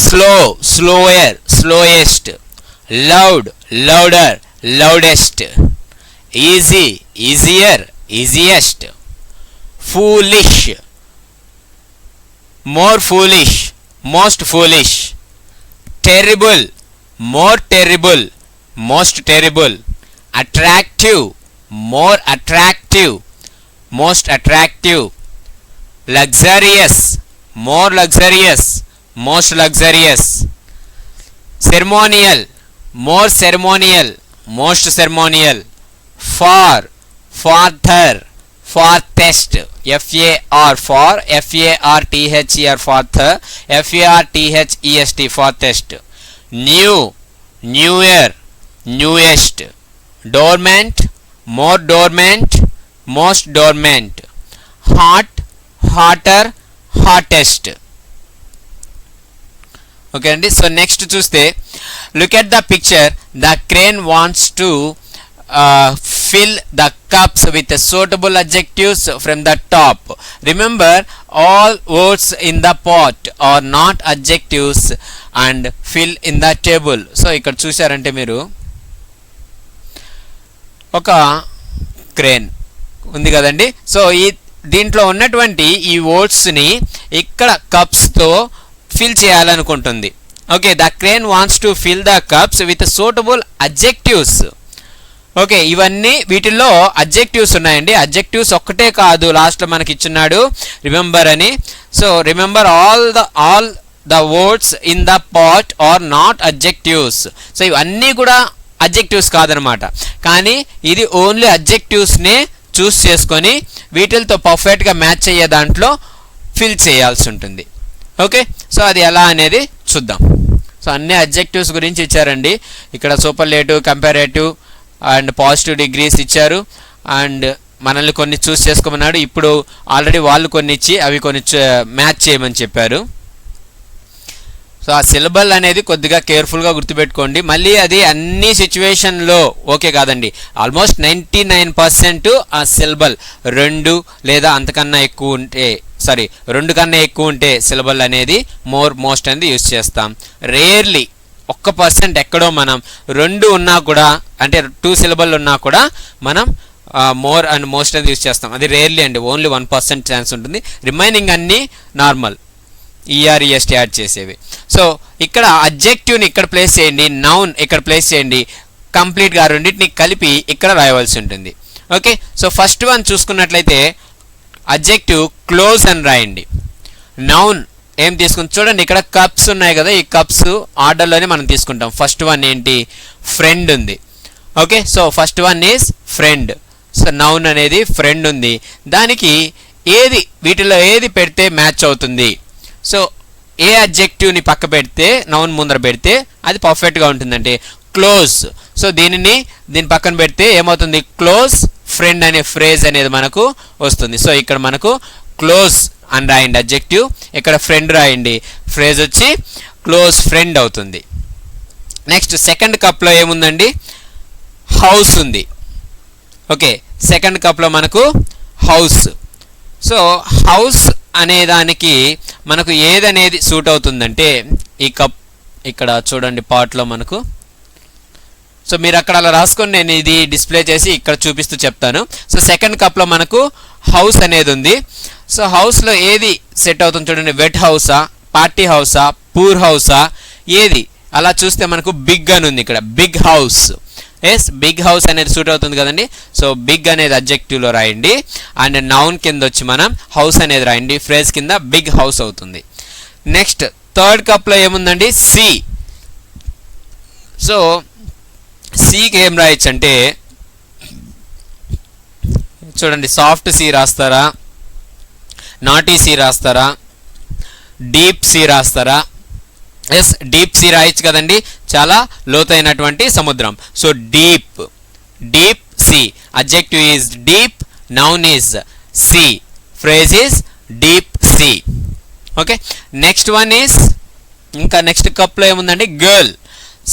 Slow, slower, slowest. Loud, louder, loudest. Easy, easier, easiest. Foolish, more foolish, most foolish. Terrible, more terrible, most terrible. Attractive, more attractive, most attractive. Luxurious, more luxurious, most luxurious. Ceremonial, more ceremonial, most ceremonial. Far, farther, farthest. FAR, far, FARTHER, farther, FARTHEST, farthest. New, newer, newest. Dormant, more dormant, most dormant. Hot, hotter, hottest. Okay అండి. So next చూస్తే look at the picture. The crane wants to fill the cups with suitable adjectives from the top. Remember, all words in the pot are not adjectives and fill in the table. So ఇక్కడ చూసారంటే మీరు ఒక crane ఉంది కదండి. So దీంట్లో ఉన్నటువంటి ఈ వర్డ్స్ని ఇక్కడ కప్స్తో ఫిల్ చేయాలనుకుంటుంది. Okay, the crane wants to fill the cups with suitable adjectives. Okay, ఇవన్నీ వీటిల్లో అడ్జెక్టివ్స్ ఉన్నాయండి. అడ్జెక్టివ్స్ ఒక్కటే కాదు, లాస్ట్లో మనకి ఇచ్చున్నాడు రిమెంబర్ అని. So remember all the words in the pot are not adjectives. So ఇవన్నీ కూడా అడ్జెక్టివ్స్ కాదనమాట, కానీ ఇది ఓన్లీ అడ్జెక్టివ్స్నే చూస్ చేసుకొని వీటితో పర్ఫెక్ట్గా మ్యాచ్ అయ్యే దాంట్లో ఫిల్ చేయాల్సి ఉంటుంది. ఓకే, సో అది ఎలా అనేది చూద్దాం. సో అన్ని అడ్జెక్టివ్స్ గురించి ఇచ్చారండి. ఇక్కడ superlative, comparative and positive degrees ఇచ్చారు. అండ్ మనల్ని కొన్ని చూస్ చేసుకోమన్నాడు. ఇప్పుడు ఆల్రెడీ వాళ్ళు కొన్ని ఇచ్చి అవి కొన్ని మ్యాచ్ చేయమని చెప్పారు. సో ఆ సిలబల్ అనేది కొద్దిగా కేర్ఫుల్గా గుర్తుపెట్టుకోండి. మళ్ళీ అది అన్ని సిచ్యువేషన్లో ఓకే కాదండి. ఆల్మోస్ట్ 99% ఆ సిలబల్ 2 లేదా అంతకన్నా ఎక్కువ ఉంటే 2 కన్నా ఎక్కువ ఉంటే సిలబల్ అనేది మోస్ట్ అనేది యూజ్ చేస్తాం. రేర్లీ 1% ఎక్కడో మనం 2 ఉన్నా కూడా, అంటే 2 సిలబల్ ఉన్నా కూడా మనం మోర్ అండ్ మోస్ట్ అనేది యూజ్ చేస్తాం. అది రేర్లీ అండి, ఓన్లీ 1% ఛాన్స్ ఉంటుంది. రిమైనింగ్ అన్నీ నార్మల్ EREST యాడ్ చేసేవి. సో ఇక్కడ అడ్జెక్టివ్ని ఇక్కడ ప్లేస్ చేయండి, నౌన్ ఇక్కడ ప్లేస్ చేయండి, కంప్లీట్గా రెండింటిని కలిపి ఇక్కడ రాయవలసి ఉంటుంది. ఓకే, సో ఫస్ట్ వన్ చూసుకున్నట్లయితే అడ్జెక్టివ్ క్లోజ్ అని రాయండి. నౌన్ ఏం తీసుకుని చూడండి, ఇక్కడ కప్స్ ఉన్నాయి కదా, ఈ కప్స్ ఆర్డర్లోనే మనం తీసుకుంటాం. ఫస్ట్ వన్ ఏంటి? ఫ్రెండ్ ఉంది. Okay, so first one is friend. So noun అనేది ఫ్రెండ్ ఉంది, దానికి వీటిలో ఏది పెడితే మ్యాచ్ అవుతుంది? సో ఏ అడ్జెక్టివ్ని పక్క పెడితే నౌన్ ముందర పెడితే అది పర్ఫెక్ట్గా ఉంటుందంటే క్లోజ్. సో దీని పక్కన పెడితే ఏమవుతుంది? క్లోజ్ ఫ్రెండ్ అనే ఫ్రేజ్ అనేది మనకు వస్తుంది. సో ఇక్కడ మనకు క్లోజ్ అని రాయండి అడ్జెక్టివ్, ఇక్కడ ఫ్రెండ్ రాయండి, ఫ్రేజ్ వచ్చి క్లోజ్ ఫ్రెండ్ అవుతుంది. నెక్స్ట్ సెకండ్ కప్లో ఏముందండి? హౌస్ ఉంది. ఓకే, సెకండ్ కప్లో మనకు హౌస్. సో హౌస్ అనే దానికి మనకు ఏదనేది సూట్ అవుతుందంటే ఈ కప్ ఇక్కడ చూడండి పాట్లో మనకు. సో మీరు అక్కడ అలా రాసుకొని నేను ఇది డిస్ప్లే చేసి ఇక్కడ చూపిస్తూ చెప్తాను. సో సెకండ్ కప్లో మనకు హౌస్ అనేది ఉంది. సో హౌస్లో ఏది సెట్ అవుతుంది చూడండి, వెట్ హౌసా, పార్టీ హౌసా, పూర్ హౌసా, ఏది? అలా చూస్తే మనకు బిగ్ అని ఉంది ఇక్కడ, big house. Yes, big house అనేది సూట్ అవుతుంది కదండి. సో బిగ్ అనేది అడ్జెక్టివ్లో రాయండి అండ్ నౌన్ కింద వచ్చి మనం హౌస్ అనేది రాయండి, ఫ్రేజ్ కింద బిగ్ హౌస్ అవుతుంది. నెక్స్ట్ థర్డ్ కప్లో ఏముందండి? సి. సో సికి ఏం రాయొచ్చు అంటే చూడండి, సాఫ్ట్ సి రాస్తారా, నాటీ సి రాస్తారా, డీప్ సి రాస్తారా? ఎస్, డీప్ సి రాయొచ్చు కదండి, చాలా లోతైనటువంటి సముద్రం. So deep, deep sea. Adjective is deep, noun is sea, phrase is deep sea. Okay, next one is ఇంకా నెక్స్ట్ కప్లో ఏముందండి? గర్ల్.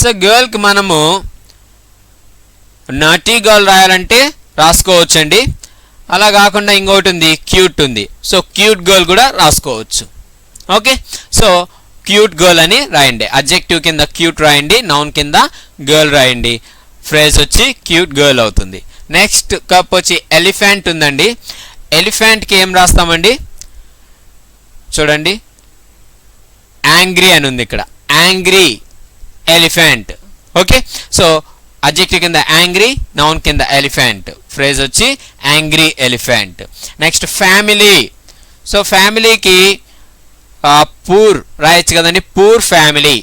సో గర్ల్కి మనము నాటీ గర్ల్ రాయాలంటే రాసుకోవచ్చండి, అలా కాకుండా ఇంకోటి ఉంది క్యూట్ ఉంది. సో క్యూట్ గర్ల్ కూడా రాసుకోవచ్చు. ఓకే, సో క్యూట్ గర్ల్ అని రాయండి, అడ్జెక్టివ్ కింద క్యూట్ రాయండి, నౌన్ కింద గర్ల్ రాయండి, ఫ్రేజ్ వచ్చి క్యూట్ గర్ల్ అవుతుంది. నెక్స్ట్ కప్ వచ్చి ఎలిఫెంట్ ఉందండి. ఎలిఫెంట్కి ఏం రాస్తామండి? చూడండి, యాంగ్రీ అని ఉంది ఇక్కడ, angry elephant. Okay, so adjective కింద యాంగ్రీ, నౌన్ కింద ఎలిఫెంట్, ఫ్రేజ్ వచ్చి angry elephant. Next family. So ఫ్యామిలీకి పూర్ రాయొచ్చు కదండి, poor family.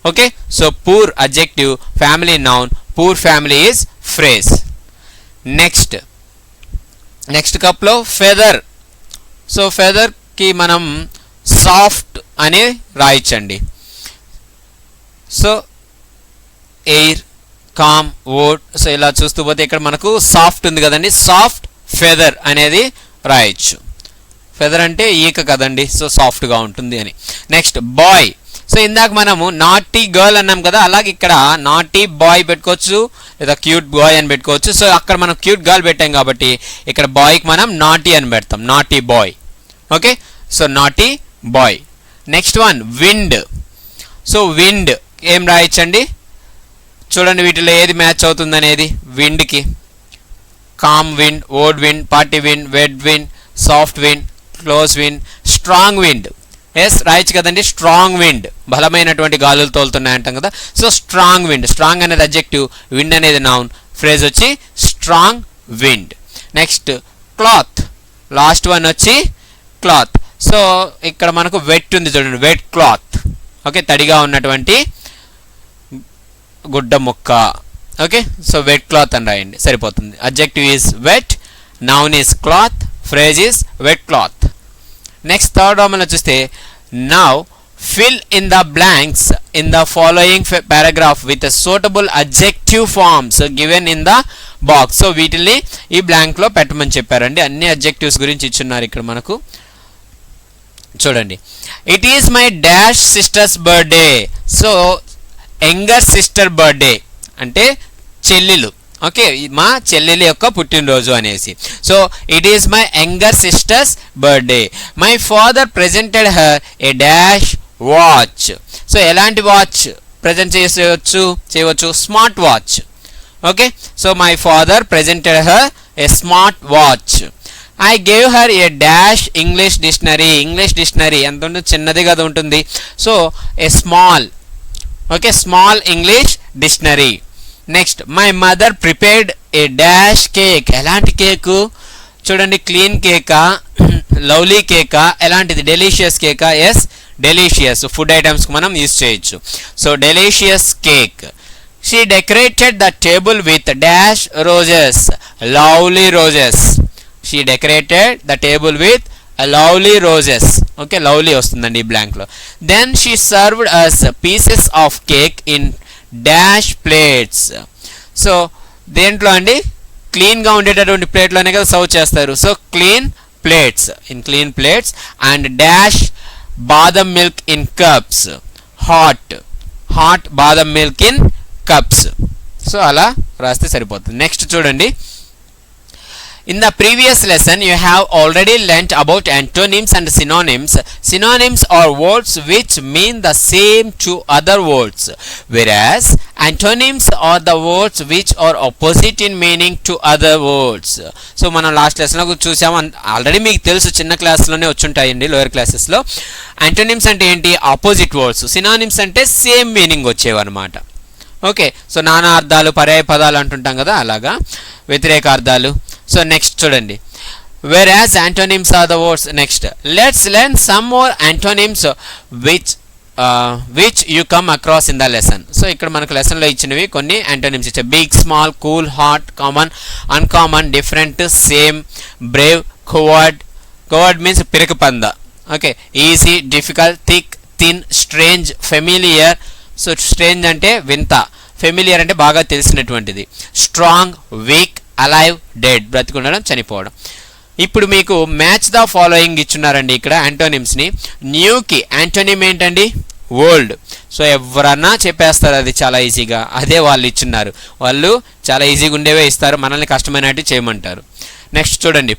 Okay, so poor adjective, family noun, poor family is phrase. Next కప్లో ఫెదర్. సో ఫెదర్కి మనం సాఫ్ట్ అని రాయొచ్చండి. So air, calm, word. So ఇలా చూస్తూ పోతే ఇక్కడ మనకు సాఫ్ట్ ఉంది కదండి, సాఫ్ట్ ఫెదర్ అనేది రాయొచ్చు. ఫెదర్ అంటే ఈక కదండి, సో సాఫ్ట్గా ఉంటుంది అని. Next bye. సో ఇందాక మనము నాటీ గర్ల్ అన్నాం కదా, అలాగే ఇక్కడ నాటీ బాయ్ పెట్టుకోవచ్చు లేదా క్యూట్ బాయ్ అని పెట్టుకోవచ్చు. సో అక్కడ మనం క్యూట్ గర్ల్ పెట్టాం కాబట్టి ఇక్కడ బాయ్కి మనం నాటీ అని పెడతాం, naughty boy. Okay, so naughty boy. Next one wind. So wind ఏం రాయొచ్చండి? చూడండి వీటిలో ఏది మ్యాచ్ అవుతుంది అనేది విండ్కి. Calm wind, word wind, party wind, wed wind, soft wind, close wind, strong wind. Yes రాయొచ్చు కదండి, స్ట్రాంగ్ విండ్, బలమైనటువంటి గాలులు తోలుతున్నాయి అంటాం కదా. సో స్ట్రాంగ్ విండ్, స్ట్రాంగ్ అనేది అడ్జెక్టివ్, విండ్ అనేది నౌన్, ఫ్రేజ్ వచ్చి strong wind. Next cloth. Last one వచ్చి క్లాత్. సో ఇక్కడ మనకు వెట్ ఉంది చూడండి, వెట్ క్లాత్. ఓకే, తడిగా ఉన్నటువంటి గుడ్డ ముక్క. ఓకే, సో వెట్ క్లాత్ అని రాయండి సరిపోతుంది. Adjective is wet, noun is cloth, phrase is wet cloth. Next third రామన్లో చూస్తే now fill in the blanks in the following paragraph with a suitable adjective forms given in the box. So వీటిని ఈ blank లో పెట్టమని చెప్పారండి. అన్ని adjectives గురించి ఇచ్చున్నారు ఇక్కడ మనకు. చూడండి, it is my dash sisters birthday. So younger sister birthday అంటే చెల్లెలు. ఓకే, మా చెల్లెలి యొక్క పుట్టినరోజు అనేసి. So it is my younger sisters birthday. My father presented her A dash watch. So ఎలాంటి వాచ్ ప్రజెంట్ చేయవచ్చు? Smart watch. Okay, so my father presented her A smart watch. I gave her A dash English dictionary. English dictionary ఎంత ఉంటుంది? చిన్నది కదా ఉంటుంది. So a small, okay, small English dictionary. Next my mother prepared A dash cake. ఎలాంటి cake? చూడండి, clean కేకా, lovely కేకా, ఎలాంటిది? Delicious కేకా? Yes, delicious food ఐటమ్స్కి మనం use చేయొచ్చు. So delicious cake. She decorated the table with dash roses, lovely roses. She decorated the table with lovely roses. Okay, lovely వస్తుందండి ఈ blank లో. Then she served us pieces of cake in dash plates. So దేంట్లో అండి క్లీన్గా ఉండేటటువంటి ప్లేట్లోనే కదా serve చేస్తారు. So clean plates, in clean plates, and dash బాదం మిల్క్ ఇన్ కప్స్, హాట్ బాదం మిల్క్ ఇన్ కప్స్. సో అలా రాస్తే సరిపోతుంది. నెక్స్ట్ చూడండి. In the previous lesson, you have already learnt about antonyms and synonyms. Synonyms are words which mean the same to other words, whereas antonyms are the words which are opposite in meaning to other words. So మనం last లెసన్లో చూసాము, already మీకు తెలుసు, చిన్న క్లాస్లోనే వచ్చుంటాయండి lower క్లాసెస్లో. Antonyms అంటే ఏంటి? Opposite words. Synonyms అంటే సేమ్ మీనింగ్ వచ్చేవన్నమాట. ఓకే, సో నానా అర్థాలు, పర్యాయ పదాలు అంటుంటాం కదా, అలాగా వ్యతిరేక అర్థాలు. సో నెక్స్ట్ చూడండి. whereas antonyms are the words. next let's learn some more antonyms which you come across in the lesson. So ఇక్కడ మనకు లెసన్లో ఇచ్చినవి కొన్ని యాంటోనిమ్స్ ఇచ్చాయి. Big, small, cool, hot, common, uncommon, different, same, brave, coward means పిరకపంద. Okay, easy, difficult, thick, thin, strange, familiar. So strange అంటే వింత, familiar అంటే బాగా తెలిసినటువంటిది, స్ట్రాంగ్, వీక్, అలైవ్, డెడ్, బ్రతికుండడం, చనిపోవడం. ఇప్పుడు మీకు మ్యాచ్ ద ఫాలోయింగ్ ఇచ్చున్నారండి ఇక్కడ యాంటోనిమ్స్ని. న్యూకి యాంటోనిమ్ ఏంటండి? ఓల్డ్. సో ఎవరన్నా చెప్పేస్తారు అది చాలా ఈజీగా, అదే వాళ్ళు ఇచ్చున్నారు. వాళ్ళు చాలా ఈజీగా ఉండేవే ఇస్తారు, మనల్ని కష్టమైనట్టు చేయమంటారు. నెక్స్ట్ చూడండి.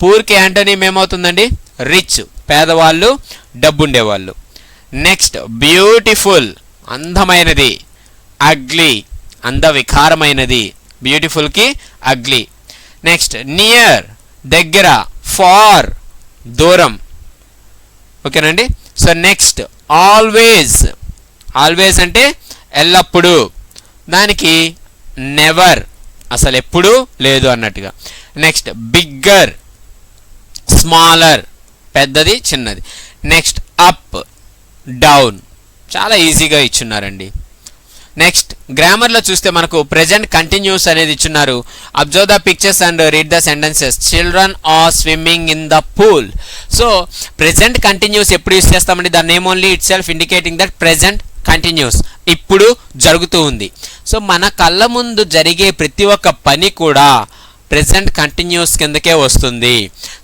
పూర్కి యాంటోనిమ్ ఏమవుతుందండి? రిచ్, పేదవాళ్ళు, డబ్బు ఉండేవాళ్ళు. నెక్స్ట్ బ్యూటిఫుల్, అందమైనది. అగ్లీ, అందవికారమైనది. బ్యూటిఫుల్కి అగ్లీ. నెక్స్ట్ నియర్, దగ్గర. ఫార్, దూరం. ఓకేనండి. సో నెక్స్ట్ ఆల్వేస్ అంటే ఎల్లప్పుడూ, దానికి నెవర్, అసలు ఎప్పుడూ లేదు అన్నట్టుగా. నెక్స్ట్ బిగ్గర్, స్మాలర్, పెద్దది, చిన్నది. నెక్స్ట్ అప్, డౌన్, చాలా ఈజీగా ఇచ్చున్నారండి. నెక్స్ట్ గ్రామర్లో చూస్తే మనకు ప్రెజెంట్ కంటిన్యూస్ అనేది ఇచ్చున్నారు. Observe the pictures and read the sentences. Children are swimming in the pool. So present continuous ఎప్పుడు యూస్ చేస్తామండి? The name only itself indicating that present continuous, ఇప్పుడు జరుగుతూ ఉంది. సో మన కళ్ళ ముందు జరిగే ప్రతి ఒక్క పని కూడా ప్రెజెంట్ కంటిన్యూస్ కిందకే వస్తుంది.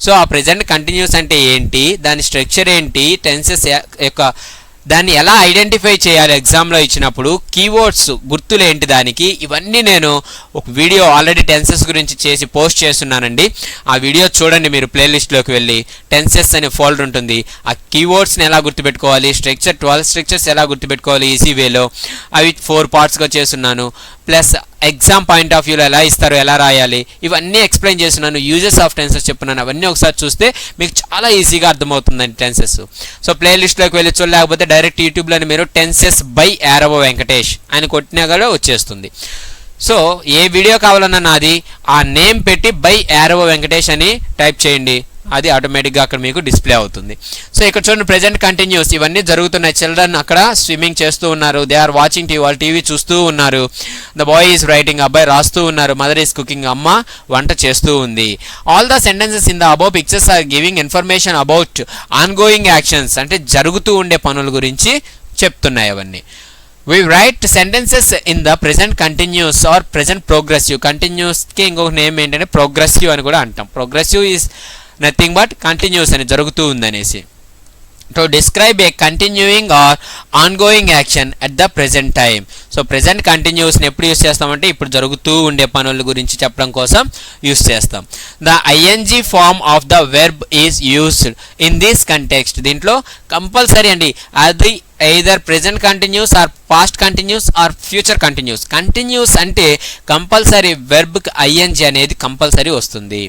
సో ఆ ప్రెజెంట్ కంటిన్యూస్ అంటే ఏంటి, దాని స్ట్రక్చర్ ఏంటి, టెన్సెస్ యొక్క దాన్ని ఎలా ఐడెంటిఫై చేయాలి ఎగ్జామ్లో ఇచ్చినప్పుడు, కీవర్డ్స్ గుర్తులు ఏంటి దానికి, ఇవన్నీ నేను ఒక వీడియో ఆల్రెడీ టెన్సెస్ గురించి చేసి పోస్ట్ చేస్తున్నానండి. ఆ వీడియో చూడండి మీరు, ప్లేలిస్ట్లోకి వెళ్ళి టెన్సెస్ అనే ఫోల్డర్ ఉంటుంది. ఆ కీవర్డ్స్ని ఎలా గుర్తుపెట్టుకోవాలి, 12 స్ట్రక్చర్స్ ఎలా గుర్తుపెట్టుకోవాలి ఈజీ వేలో, అవి 4 పార్ట్స్గా చేస్తున్నాను. ప్లస్ ఎగ్జామ్ పాయింట్ ఆఫ్ వ్యూలో ఎలా ఇస్తారు, ఎలా రాయాలి, ఇవన్నీ ఎక్స్ప్లెయిన్ చేస్తున్నాను. యూజెస్ ఆఫ్ టెన్సెస్ చెప్తున్నాను. అవన్నీ ఒకసారి చూస్తే మీకు చాలా ఈజీగా అర్థమవుతుందండి టెన్సెస్. సో ప్లేలిస్ట్లోకి వెళ్ళి చూడలేకపోతే డైరెక్ట్ యూట్యూబ్లోని మీరు టెన్సెస్ బై ఆరవ వెంకటేష్ అని కొట్టినా కూడా వచ్చేస్తుంది. సో ఏ వీడియో కావాలన్నా నాది ఆ నేమ్ పెట్టి బై ఆరవ వెంకటేష్ అని టైప్ చేయండి, అది ఆటోమేటిక్గా అక్కడ మీకు డిస్ప్లే అవుతుంది. సో ఇక్కడ చూడండి, ప్రెజెంట్ కంటిన్యూస్ ఇవన్నీ జరుగుతున్నాయి. చిల్డ్రన్ అక్కడ స్విమ్మింగ్ చేస్తూ ఉన్నారు. దే ఆర్ వాచింగ్ టీవీ, వాళ్ళు టీవీ చూస్తూ ఉన్నారు. ద బాయ్ ఈజ్ రైటింగ్, అబ్బాయి రాస్తూ ఉన్నారు. మదర్ ఈజ్ కుకింగ్, అమ్మ వంట చేస్తూ ఉంది. All the sentences in the above pictures are giving information about on going actions, అంటే జరుగుతూ ఉండే పనుల గురించి చెప్తున్నాయి అవన్నీ. We write sentences in the present continuous or present progressive. Continuous కి ఇంకొక నేమ్ ఏంటంటే ప్రోగ్రెసివ్ అని కూడా అంటాం. Progressive is nothing but continuous అని, జరుగుతూ ఉందనేసి. To describe a continuing or ongoing action at the present time. So present కంటిన్యూస్ని ఎప్పుడు యూస్ చేస్తామంటే ఇప్పుడు జరుగుతూ ఉండే పనుల గురించి చెప్పడం కోసం యూస్ చేస్తాం. The ING form of the verb is used in this context. దీంట్లో కంపల్సరీ అండి, అది either present continuous or past continuous or future continuous. Continuous అంటే కంపల్సరీ వెర్బ్కి ఐఎన్జీ అనేది కంపల్సరీ వస్తుంది,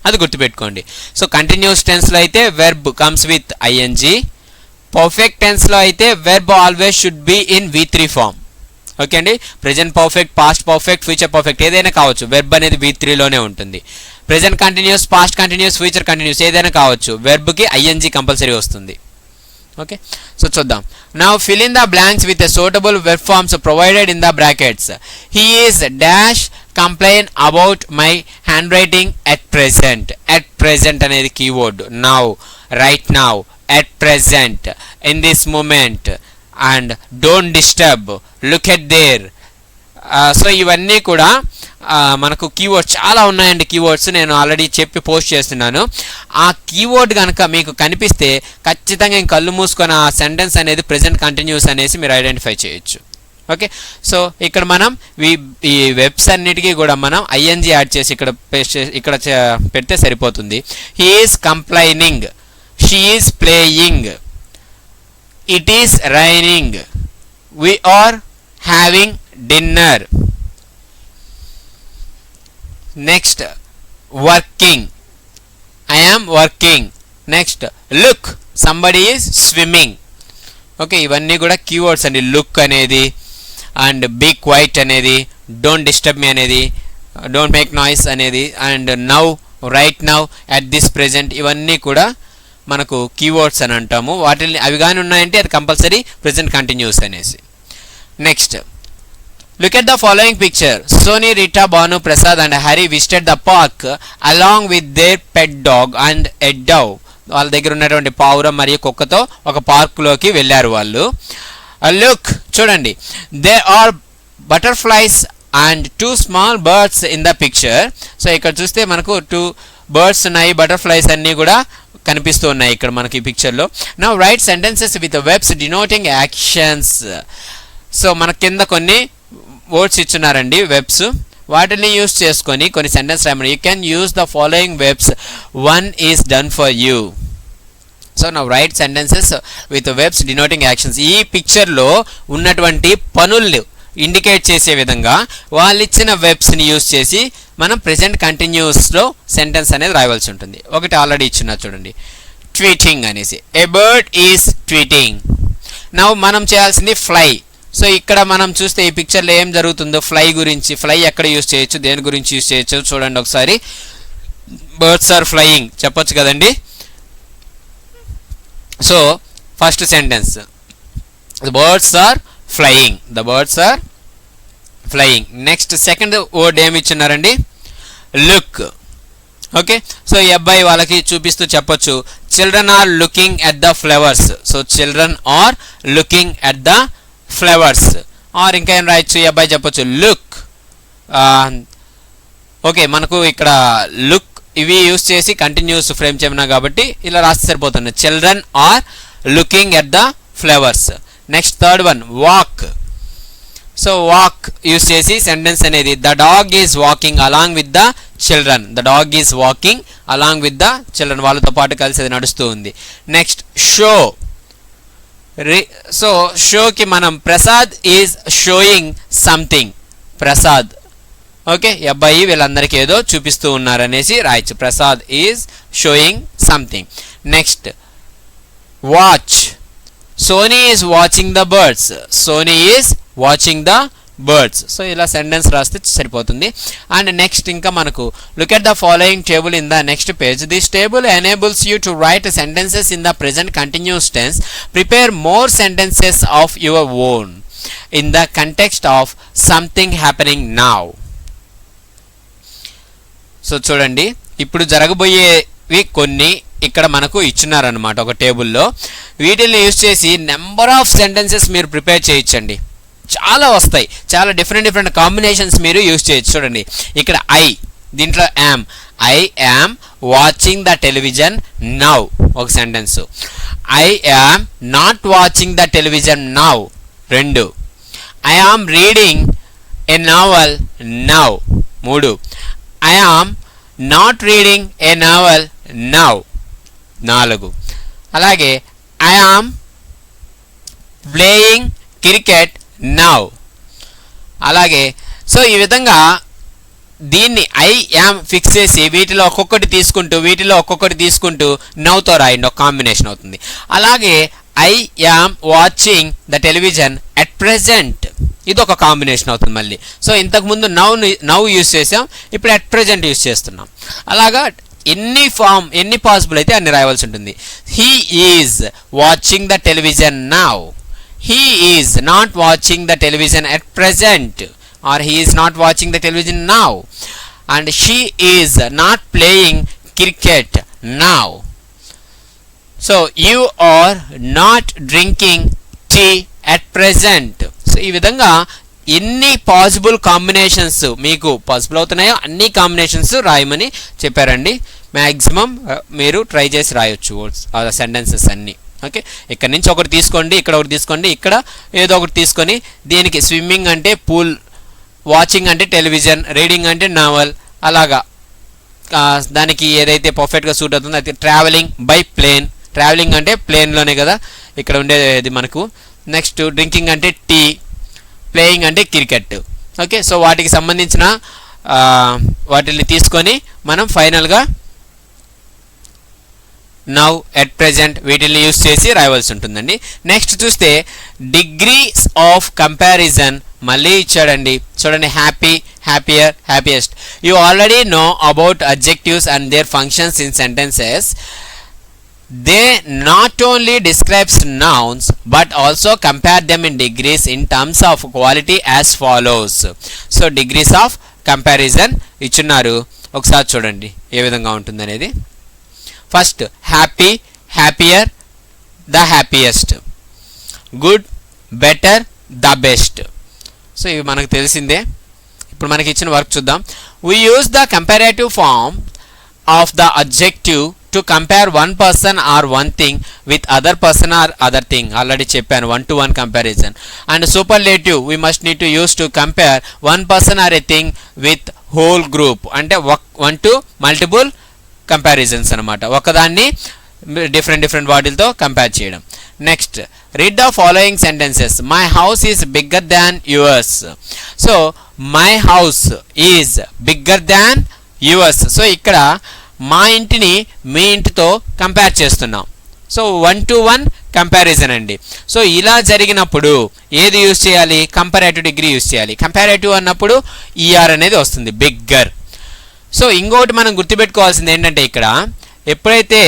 అది గుర్తుపెట్టుకోండి. సో కంటిన్యూస్ టెన్స్లో అయితే verb comes with ING. Perfect టెన్స్లో అయితే verb always should be in V3 form. Okay అండి, present perfect, past perfect, future perfect ఏదైనా కావచ్చు, వెర్బ్ అనేది V3లోనే ఉంటుంది. Present continuous, past continuous, future continuous ఏదైనా కావచ్చు, వెర్బ్కి ఐఎన్జీ కంపల్సరీ వస్తుంది. ఓకే, సో చూద్దాం. Now fill in the blanks with a suitable web forms provided in the brackets. He is dash complain about my handwriting at present. At present అనేది keyword. Now, right now, at present, in this moment, and don't disturb, look at there. So ఇవన్నీ కూడా మనకు keywords చాలా ఉన్నాయండి. Keywords నేను already చెప్పి post చేస్తున్నాను. ఆ కీవర్డ్ కనుక మీకు కనిపిస్తే ఖచ్చితంగా కళ్ళు మూసుకొని ఆ సెంటెన్స్ అనేది ప్రెజెంట్ కంటిన్యూస్ అనేసి మీరు ఐడెంటిఫై చేయొచ్చు. ఓకే, సో ఇక్కడ మనం ఈ వెబ్స్ అన్నిటికీ కూడా మనం ఐఎన్జీ యాడ్ చేసి ఇక్కడ పెడితే సరిపోతుంది. He is complaining, she is playing, it is raining, we are having dinner. Next, working, I am working. Next, look, somebody is swimming. Okay, ఇవన్నీ కూడా కీవర్డ్స్ అండి. లుక్ అనేది, అండ్ బీ క్వైట్ అనేది, don't disturb me అనేది, don't make noise అనేది, and now, right now, at this present, ఇవన్నీ కూడా మనకు కీవర్డ్స్ అని అంటాము. వాటిని అవి కానీ ఉన్నాయంటే అది కంపల్సరీ ప్రెజెంట్ కంటిన్యూస్ అనేసి. Next, look at the following picture. Soni, Rita, Bhanu, Prasad and Hari visited the park along with their pet dog and a dove. వాళ్ళ దగ్గర ఉన్నటువంటి పావురం మరియు కుక్కతో ఒక పార్కులోకి వెళ్ళారు వాళ్ళు. లుక్, చూడండి, there are butterflies and 2 small birds in the picture. So ఇక్కడ చూస్తే మనకు 2 బర్డ్స్ ఉన్నాయి, బటర్ఫ్లైస్ అన్నీ కూడా కనిపిస్తూ ఉన్నాయి ఇక్కడ మనకి ఈ పిక్చర్లో. Now write sentences with verbs denoting actions. So మన కింద కొన్ని వర్డ్స్ ఇచ్చున్నారండి, వెబ్స్. వాటిని యూస్ చేసుకొని కొన్ని సెంటెన్స్ రాయమని. You can use the following verbs. 1 is done for you. So now write sentences with verbs denoting actions. ఈ పిక్చర్లో ఉన్నటువంటి పనులు ఇండికేట్ చేసే విధంగా వాళ్ళు ఇచ్చిన వెబ్స్ని యూస్ చేసి మనం ప్రెజెంట్ కంటిన్యూస్లో సెంటెన్స్ అనేది రాయవలసి ఉంటుంది. ఒకటి ఆల్రెడీ ఇచ్చున్నారు చూడండి, ట్వీటింగ్ అనేసి. ఏ బర్డ్ ఈస్ ట్వీటింగ్. నౌ మనం చేయాల్సింది ఫ్లై. సో ఇక్కడ మనం చూస్తే ఈ పిక్చర్లో ఏం జరుగుతుందో ఫ్లై గురించి. ఫ్లై ఎక్కడ యూస్ చేయొచ్చు, దేని గురించి యూస్ చేయొచ్చు చూడండి ఒకసారి. బర్డ్స్ ఆర్ ఫ్లయింగ్ చెప్పొచ్చు కదండి. So first sentence, the birds are flying, the birds are flying. Next second word ఏమి ఇచ్చున్నారండి, లుక్. ఓకే, సో ఈ అబ్బాయి వాళ్ళకి చూపిస్తూ చెప్పొచ్చు, children are looking at the flowers. So children are looking at the flowers. Or ఇంకా ఏం రాయొచ్చు, ఈ అబ్బాయి చెప్పొచ్చు లుక్. ఓకే, మనకు ఇక్కడ లుక్ ఇవి యూస్ చేసి కంటిన్యూస్ ఫ్రేమ్ చేయమన్నా కాబట్టి ఇలా రాస్తే సరిపోతుంది. Children are looking at the flowers. Next third one, walk. So walk use చేసి సెంటెన్స్ అనేది, the dog is walking along with the children. The dog is walking along with the children, వాళ్ళతో పాటు కలిసి అది నడుస్తూ ఉంది. Next show. సో షోకి మనం Prasad is showing something. Prasad, okay, ఈ అబ్బాయి వీళ్ళందరికీ ఏదో చూపిస్తూ ఉన్నారనేసి రాయొచ్చు. Prasad is showing something. Next watch. Soni is watching the birds. Soni is watching the birds. So ఇలా సెంటెన్స్ రాస్తే సరిపోతుంది. అండ్ నెక్స్ట్ ఇంకా మనకు look at the following table in the next page. This table enables you to write sentences in the present continuous tense. Prepare more sentences of your own in the context of something happening now. So చూడండి, ఇప్పుడు జరగబోయేవి కొన్ని ఇక్కడ మనకు ఇచ్చున్నారనమాట ఒక టేబుల్లో. వీటిని use చేసి number of sentences మీరు ప్రిపేర్ చేయొచ్చండి. చాలా వస్తాయి, చాలా డిఫరెంట్ కాంబినేషన్స్ మీరు యూజ్ చేయొచ్చు. చూడండి ఇక్కడ ఐ, దీంట్లో am. I am watching the television now ఒక sentence. I am not watching the television now 2. I am reading a novel now 3. I am not reading a novel now 4. అలాగే I am playing cricket now. అలాగే so ఈ విధంగా దీన్ని I am fix చేసి వీటిలో ఒక్కొక్కటి తీసుకుంటూ నౌతో రాయండి, ఒక కాంబినేషన్ అవుతుంది. అలాగే I am watching the television at present, ఇది ఒక కాంబినేషన్ అవుతుంది మళ్ళీ. సో ఇంతకుముందు నౌ యూస్ చేసాం, ఇప్పుడు అట్ ప్రెజెంట్ యూస్ చేస్తున్నాం. అలాగా ఎన్ని పాసిబుల్ అయితే అన్ని రాయవలసి ఉంటుంది. He is watching the television now, he is not watching the television at present, or he is not watching the television now, and she is not playing cricket now. So you are not drinking tea at present. So ఈ విధంగా ఎన్ని possible combinations మీకు possible అవుతున్నాయో అన్ని combinations రాయమని చెప్పారండి. Maximum మీరు try చేసి రాయొచ్చు సెంటెన్సెస్ అన్నీ. ఓకే, ఇక్కడ నుంచి ఒకటి తీసుకోండి, ఇక్కడ ఒకటి తీసుకోండి, ఇక్కడ ఏదో ఒకటి తీసుకొని దీనికి స్విమ్మింగ్ అంటే పూల్, వాచింగ్ అంటే టెలివిజన్, రీడింగ్ అంటే నావల్, అలాగా దానికి ఏదైతే పర్ఫెక్ట్గా సూట్ అవుతుందో అది. ట్రావెలింగ్ బై ప్లేన్, ట్రావెలింగ్ అంటే ప్లేన్లోనే కదా ఇక్కడ ఉండేది మనకు. నెక్స్ట్ డ్రింకింగ్ అంటే టీ, ప్లేయింగ్ అంటే క్రికెట్. ఓకే, సో వాటికి సంబంధించిన వాటిని తీసుకొని మనం ఫైనల్గా నౌ, ఎట్ ప్రెజెంట్ వీటిని యూస్ చేసి రాయవలసి ఉంటుందండి. నెక్స్ట్ చూస్తే డిగ్రీస్ ఆఫ్ కంపారిజన్ మళ్ళీ ఇచ్చాడండి. చూడండి, happy, happier, happiest. You already know about adjectives and there functions in sentences. They not only describes nouns but also compare them in degrees in terms of quality as follows. So degrees of comparison ఇచ్చున్నారు, ఒకసారి చూడండి ఏ విధంగా ఉంటుంది అనేది. First happy, happier, the happiest. Good, better, the best. So ఇవి మనకు తెలిసిందే. ఇప్పుడు మనకి ఇచ్చిన వర్క్ చూద్దాం. We use the comparative form of the adjective to compare one person or one thing with other person or other thing. Already చెప్పాను, 1-to-1 comparison. And superlative we must need to use to compare one person or a thing with whole group. అంటే 1 to multiple comparisons అన్నమాట, ఒకదాన్ని different వాటిలతో compare చేయడం. Next, read the following sentences. My house is bigger than yours. So my house is bigger than yours. So ఇక్కడ మా ఇంటిని మీ ఇంటితో compare చేస్తున్నాం. So 1-to-1 comparison అండి. So ఇలా జరిగినప్పుడు ఏది యూజ్ చేయాలి? కంపారేటివ్ డిగ్రీ యూజ్ చేయాలి. కంపారేటివ్ అన్నప్పుడు ఈఆర్ అనేది వస్తుంది, బిగ్గర్. సో ఇంకోటి మనం గుర్తుపెట్టుకోవాల్సింది ఏంటంటే, ఇక్కడ ఎప్పుడైతే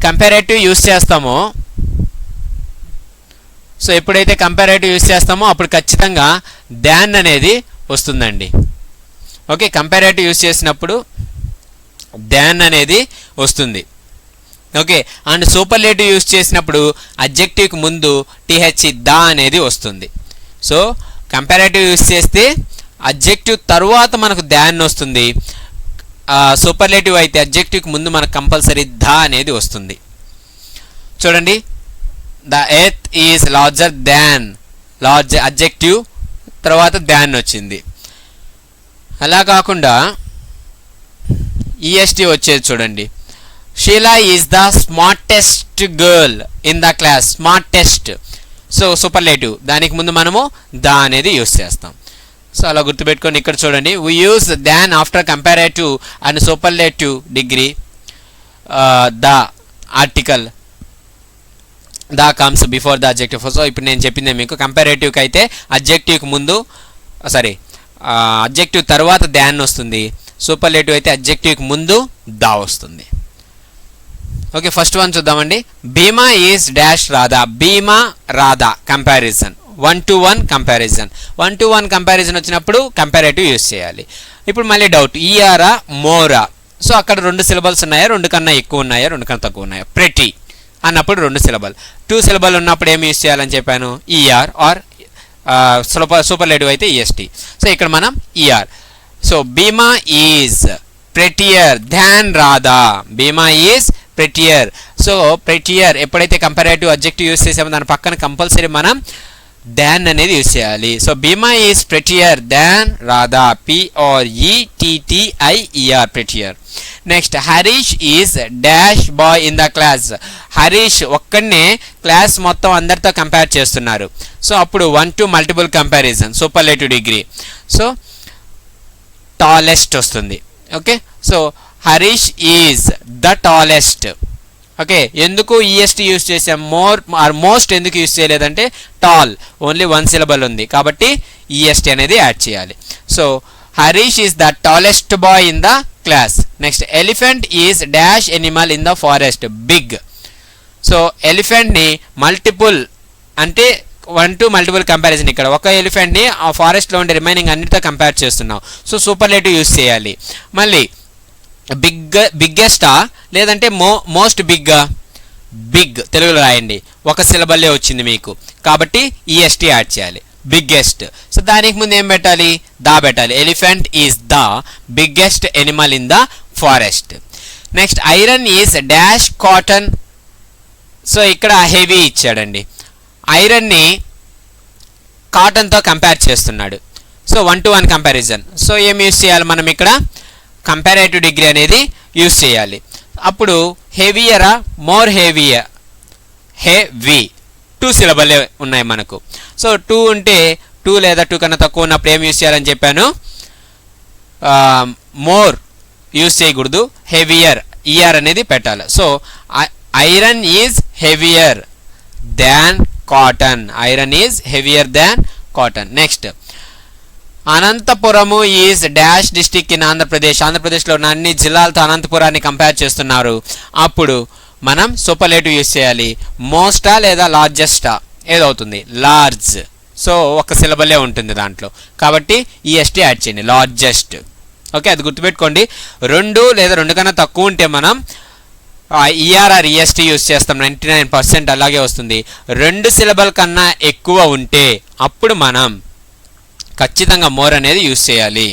కంపారేటివ్ యూజ్ చేస్తామో అప్పుడు ఖచ్చితంగా దాన్ అనేది వస్తుందండి. ఓకే, కంపారేటివ్ యూజ్ చేసినప్పుడు దాన్ అనేది వస్తుంది. ఓకే, అండ్ సూపర్లేటివ్ యూజ్ చేసినప్పుడు అడ్జెక్టివ్కి ముందు టీహెచ్ దా అనేది వస్తుంది. సో కంపారేటివ్ యూజ్ చేస్తే అడ్జెక్టివ్ తర్వాత మనకు దాన్ వస్తుంది. సూపర్లేటివ్ అయితే అడ్జెక్టివ్కి ముందు మనకు కంపల్సరీ దా అనేది వస్తుంది. చూడండి, the earth is larger than, large adjective తర్వాత దాన్ వచ్చింది. అలా కాకుండా ఈఎస్టీ వచ్చేది చూడండి. Sheela is the smartest girl in the class, smartest. So superlative, దానికి ముందు మనము ద అనేది యూస్ చేస్తాం. సో అలా గుర్తుపెట్టుకొని ఇక్కడ చూడండి, we use than after comparative and superlative degree. The article the comes before the adjective. So ఇప్పుడు నేను చెప్పిందే మీకు, కంపారేటివ్కి అయితే అడ్జెక్టివ్కి ముందు అడ్జెక్టివ్ తర్వాత దాన్ వస్తుంది. సూపర్లేటివ్ అయితే అడ్జెక్టివ్కి ముందు దా వస్తుంది. ఓకే, ఫస్ట్ వన్ చూద్దామండి. Bhima is dash Radha. Bhima Radha comparison, 1-to-1 comparison. 1-to-1 comparison వచ్చినప్పుడు కంపారేటివ్ యూజ్ చేయాలి. ఇప్పుడు మళ్ళీ డౌట్, ఈఆరా మోరా. సో అక్కడ 2 సిలబల్స్ ఉన్నాయా, 2 కన్నా ఎక్కువ ఉన్నాయా, 2 కన్నా తక్కువ ఉన్నాయా? ప్రెటీ అన్నప్పుడు 2 సిలబల్. 2 సిలబల్ ఉన్నప్పుడు ఏమి యూజ్ చేయాలని చెప్పాను? ఈఆర్, ఆర్ సూపర్లేటివ్ అయితే ఈఎస్టీ. సో ఇక్కడ మనం ER. So Bhima is prettier than Radha. Bhima is prettier. So prettier ఎప్పుడైతే కంపారేటివ్ అడ్జెక్టివ్ యూజ్ చేసామో దాని పక్కన కంపల్సరీ మనం దాన్ అనేది యూజ్ చేయాలి. So Bhima is prettier than Radha, PRETTIER, prettier. Next, Harish is dash boy in the class. Harish ఒక్కడనే క్లాస్ మొత్తం అందరితో కంపేర్ చేస్తున్నారు. సో అప్పుడు 1-to multiple comparison, superlative degree. So tallest వస్తుంది. Okay, so Harish is the tallest. Okay, ఎందుకు ఈఎస్టీ యూజ్ చేసాం? మోర్ ఆర్ మోస్ట్ ఎందుకు యూజ్ చేయలేదంటే టాల్ ఓన్లీ 1 సిలబల్ ఉంది కాబట్టి ఈఎస్టీ అనేది యాడ్ చేయాలి. So Harish is the tallest boy in the class. Next, elephant is dash animal in the forest. Big. So ఎలిఫెంట్ని multiple అంటే 1 to multiple comparison. ఇక్కడ ఒక ఎలిఫెంట్ని ఆ ఫారెస్ట్లో ఉండే రిమైనింగ్ అన్నిటితో కంపేర్ చేస్తున్నాం. సో సూపర్లేటివ్ యూస్ చేయాలి. మళ్ళీ బిగ్గెస్టా లేదంటే మోస్ట్ బిగ్గా? బిగ్ తెలుగులో రాయండి, ఒక సిలబల్లే వచ్చింది మీకు కాబట్టి ఈఎస్టీ యాడ్ చేయాలి. బిగ్గెస్ట్. సో దానికి ముందు ఏం పెట్టాలి? దా పెట్టాలి. Elephant is the biggest Animal in the forest. Next, iron is dash cotton. So ఇక్కడ హెవీ ఇచ్చాడండి. ఐరన్ని కాటన్తో కంపేర్ చేస్తున్నాడు. So 1 to 1 comparison. సో ఏం యూస్ చేయాలి మనం ఇక్కడ? కంపారేటివ్ డిగ్రీ అనేది యూస్ చేయాలి. అప్పుడు హెవీయరా మోర్ హెవీయర్? హెవీ 2 సిలబల్లే ఉన్నాయి మనకు. సో 2 ఉంటే 2 లేదా 2 కన్నా తక్కువ ఉన్నప్పుడు ఏం యూస్ చేయాలని చెప్పాను? మోర్ యూస్ చేయకూడదు, హెవీయర్ ఈఆర్ అనేది పెట్టాలి. So iron is heavier than cotton. Iron is heavier than cotton. Next, Anantapuram is dash district in Andhra Pradesh. ఆంధ్రప్రదేశ్లో ఉన్న అన్ని జిల్లాలతో అనంతపురాన్ని కంపేర్ చేస్తున్నారు. అప్పుడు మనం సూపర్లేటివ్ యూస్ చేయాలి. మోస్టా లేదా లార్జెస్టా? ఏదవుతుంది? లార్జ్. సో ఒక సిలబలే ఉంటుంది దాంట్లో కాబట్టి ఈఎస్టీ యాడ్ చేయండి, లార్జెస్ట్. ఓకే, అది గుర్తుపెట్టుకోండి. 2 లేదా 2 కన్నా తక్కువ ఉంటే మనం ఈఆర్ఆర్ ఈఎస్టీ యూస్ చేస్తాం. 99% అలాగే వస్తుంది. 2 సిలబల్ కన్నా ఎక్కువ ఉంటే అప్పుడు మనం ఖచ్చితంగా మోర్ అనేది యూస్ చేయాలి.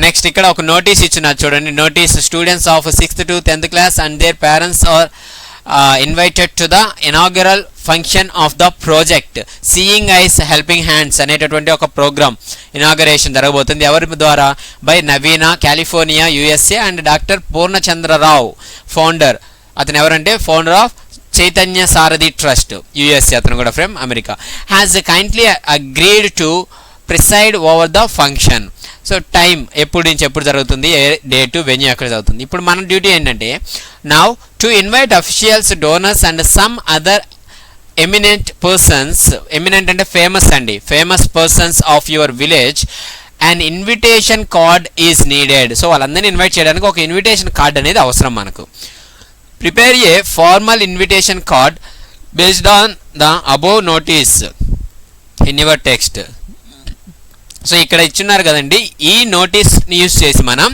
నెక్స్ట్, ఇక్కడ ఒక నోటీస్ ఇచ్చినారు చూడండి. Notice, students of 6th to 10th class and their parents are invited to the inaugural function of the project seeing eyes helping hands అనేటటువంటి ఒక ప్రోగ్రామ్ ఇనాగరేషన్ జరగబోతుంది. ఎవరి ద్వారా? By Naveena, California, USA and doctor Purnachandrarao, founder. అతను ఎవరంటే founder of Chaitanya Sarathi trust, USA. అతను కూడా from America. Has kindly agreed to preside over the function. So time ఎప్పుడు నుంచి ఎప్పుడు జరుగుతుంది, ఏ డేటు, వెన్యూ ఎక్కడ జరుగుతుంది. ఇప్పుడు మన డ్యూటీ ఏంటంటే now to invite officials, donors and some other eminent persons. Eminent అంటే ఫేమస్ అండి, famous persons of your village. And invitation card is needed. So వాళ్ళందరినీ ఇన్వైట్ చేయడానికి ఒక ఇన్విటేషన్ కార్డ్ అనేది అవసరం మనకు. Prepare A formal invitation card based on the above notice in your text. So ఇక్కడ ఇచ్చున్నారు కదండి, ఈ నోటీస్ని యూస్ చేసి మనం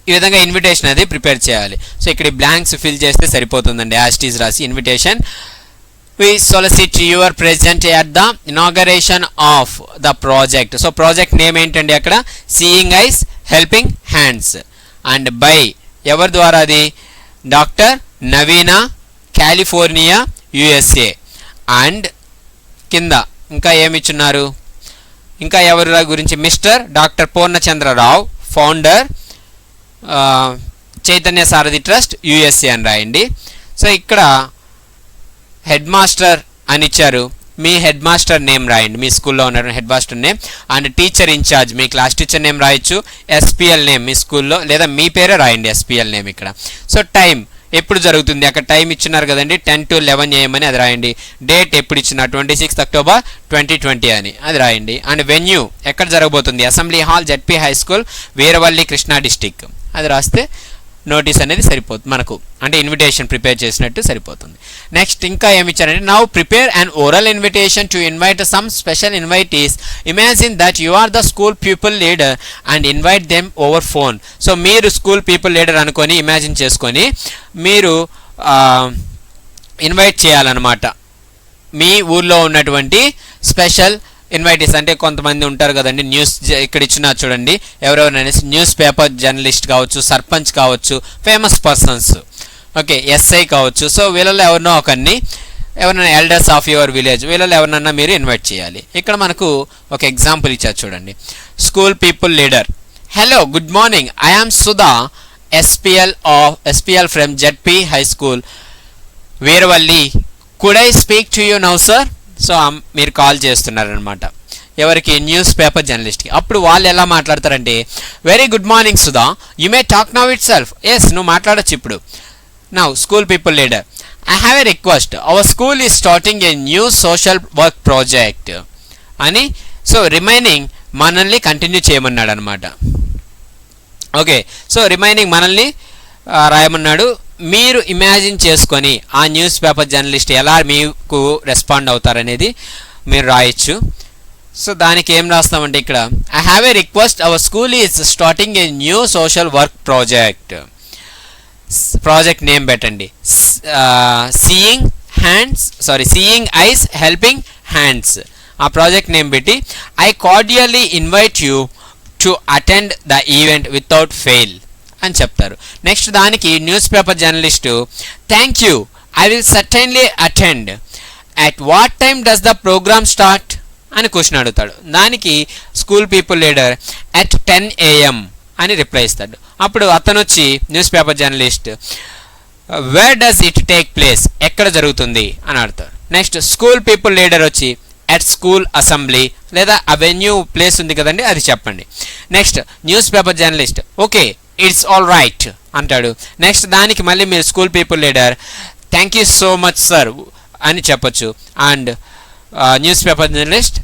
ఈ విధంగా ఇన్విటేషన్ అది ప్రిపేర్ చేయాలి. సో ఇక్కడ బ్లాంక్స్ ఫిల్ చేస్తే సరిపోతుందండి. యాస్టీస్ రాసి invitation we solicit your present at the inauguration of the project. So project name ఏంటండి అక్కడ? Seeing eyes helping hands. And by ఎవరి ద్వారా? అది doctor Naveena, California, USA. And కింద ఇంకా ఏమిచ్చున్నారు? ఇంకా ఎవరి గురించి? Mister doctor Purnachandrarao, founder Chaitanya Sarathi trust, USA అని రాయండి. సో ఇక్కడ హెడ్ మాస్టర్ అని ఇచ్చారు. మీ హెడ్ మాస్టర్ నేమ్ రాయండి, మీ స్కూల్లో ఉన్న headmaster name. And teacher in charge, మీ క్లాస్ టీచర్ నేమ్ రాయొచ్చు. ఎస్పిఎల్ నేమ్ మీ స్కూల్లో లేదా మీ పేరే రాయండి, ఎస్పిఎల్ నేమ్ ఇక్కడ. సో టైం ఎప్పుడు జరుగుతుంది, అక్కడ టైం ఇచ్చినారు కదండి, 10 to 11 AM అని అది రాయండి. డేట్ ఎప్పుడు ఇచ్చినారు, 26 October 2020 అని అది రాయండి. అండ్ వెన్యూ ఎక్కడ జరగబోతుంది, assembly hall, ZP high school, Veeravalli, Krishna district అది రాస్తే నోటీస్ అనేది సరిపోతుంది మనకు, అంటే ఇన్విటేషన్ ప్రిపేర్ చేసినట్టు సరిపోతుంది. నెక్స్ట్ ఇంకా ఏమి ఇచ్చారంటే now prepare an oral invitation to invite some special invitees. Imagine that you are the school people leader and invite them over phone. So మీరు స్కూల్ పీపుల్ లీడర్ అనుకొని ఇమాజిన్ చేసుకొని మీరు invite చేయాలన్నమాట మీ ఊర్లో ఉన్నటువంటి స్పెషల్ ఇన్వైటీస్. అంటే కొంతమంది ఉంటారు కదండి, న్యూస్ ఇక్కడ ఇచ్చిన చూడండి ఎవరెవరైనా న్యూస్ పేపర్ జర్నలిస్ట్ కావచ్చు, సర్పంచ్ కావచ్చు, ఫేమస్ పర్సన్స్, ఓకే ఎస్ఐ కావచ్చు. సో వీళ్ళలో ఎవరినో ఒకరిని, ఎవరైనా ఎల్డర్స్ ఆఫ్ యువర్ విలేజ్, వీళ్ళలో ఎవరినన్నా మీరు ఇన్వైట్ చేయాలి. ఇక్కడ మనకు ఒక ఎగ్జాంపుల్ ఇచ్చారు చూడండి. School people leader, hello good morning, I am Sudha, SPL from ZP high school, Veeravalli, could I speak to you now sir. So మీరు కాల్ చేస్తున్నారనమాట ఎవరికి, న్యూస్ పేపర్ జర్నలిస్ట్కి. అప్పుడు వాళ్ళు ఎలా మాట్లాడతారంటే very good morning Sudha, you may talk now itself. Yes నువ్వు మాట్లాడచ్చు ఇప్పుడు. Now school people leader, I have a request, our school is starting a new social work project అని. సో రిమైనింగ్ మనల్ని కంటిన్యూ చేయమన్నాడు అనమాట. ఓకే, సో రిమైనింగ్ మనల్ని రాయమన్నాడు. మీరు imagine చేసుకొని ఆ న్యూస్ పేపర్ జర్నలిస్ట్ ఎలా మీకు రెస్పాండ్ అవుతారనేది మీరు రాయొచ్చు. సో దానికి ఏం రాస్తామంటే ఇక్కడ I have a request, our school is starting a new social work project. Project name పెట్టండి, సీయింగ్ ఐస్ హెల్పింగ్ హ్యాండ్స్. ఆ ప్రాజెక్ట్ నేమ్ పెట్టి I cordially invite you to attend the event without fail అని చెప్తారు. Next దానికి newspaper journalist thank you, I will certainly attend, at what time does the programme start అని question అడుగుతాడు. దానికి school people leader at 10 AM అని reply ఇస్తాడు. అప్పుడు అతను వచ్చి newspaper journalist where does it take place, ఎక్కడ జరుగుతుంది అని అడుగుతాడు. నెక్స్ట్ స్కూల్ పీపుల్ లీడర్ వచ్చి అట్ స్కూల్ అసెంబ్లీ లేదా అవెన్యూ ప్లేస్ ఉంది కదండి అది చెప్పండి. Next newspaper journalist okay it's all right అంటాడు. నెక్స్ట్ దానికి మళ్ళీ మీరు school people leader thank you so much sir అని చెప్పొచ్చు. And newspaper journalist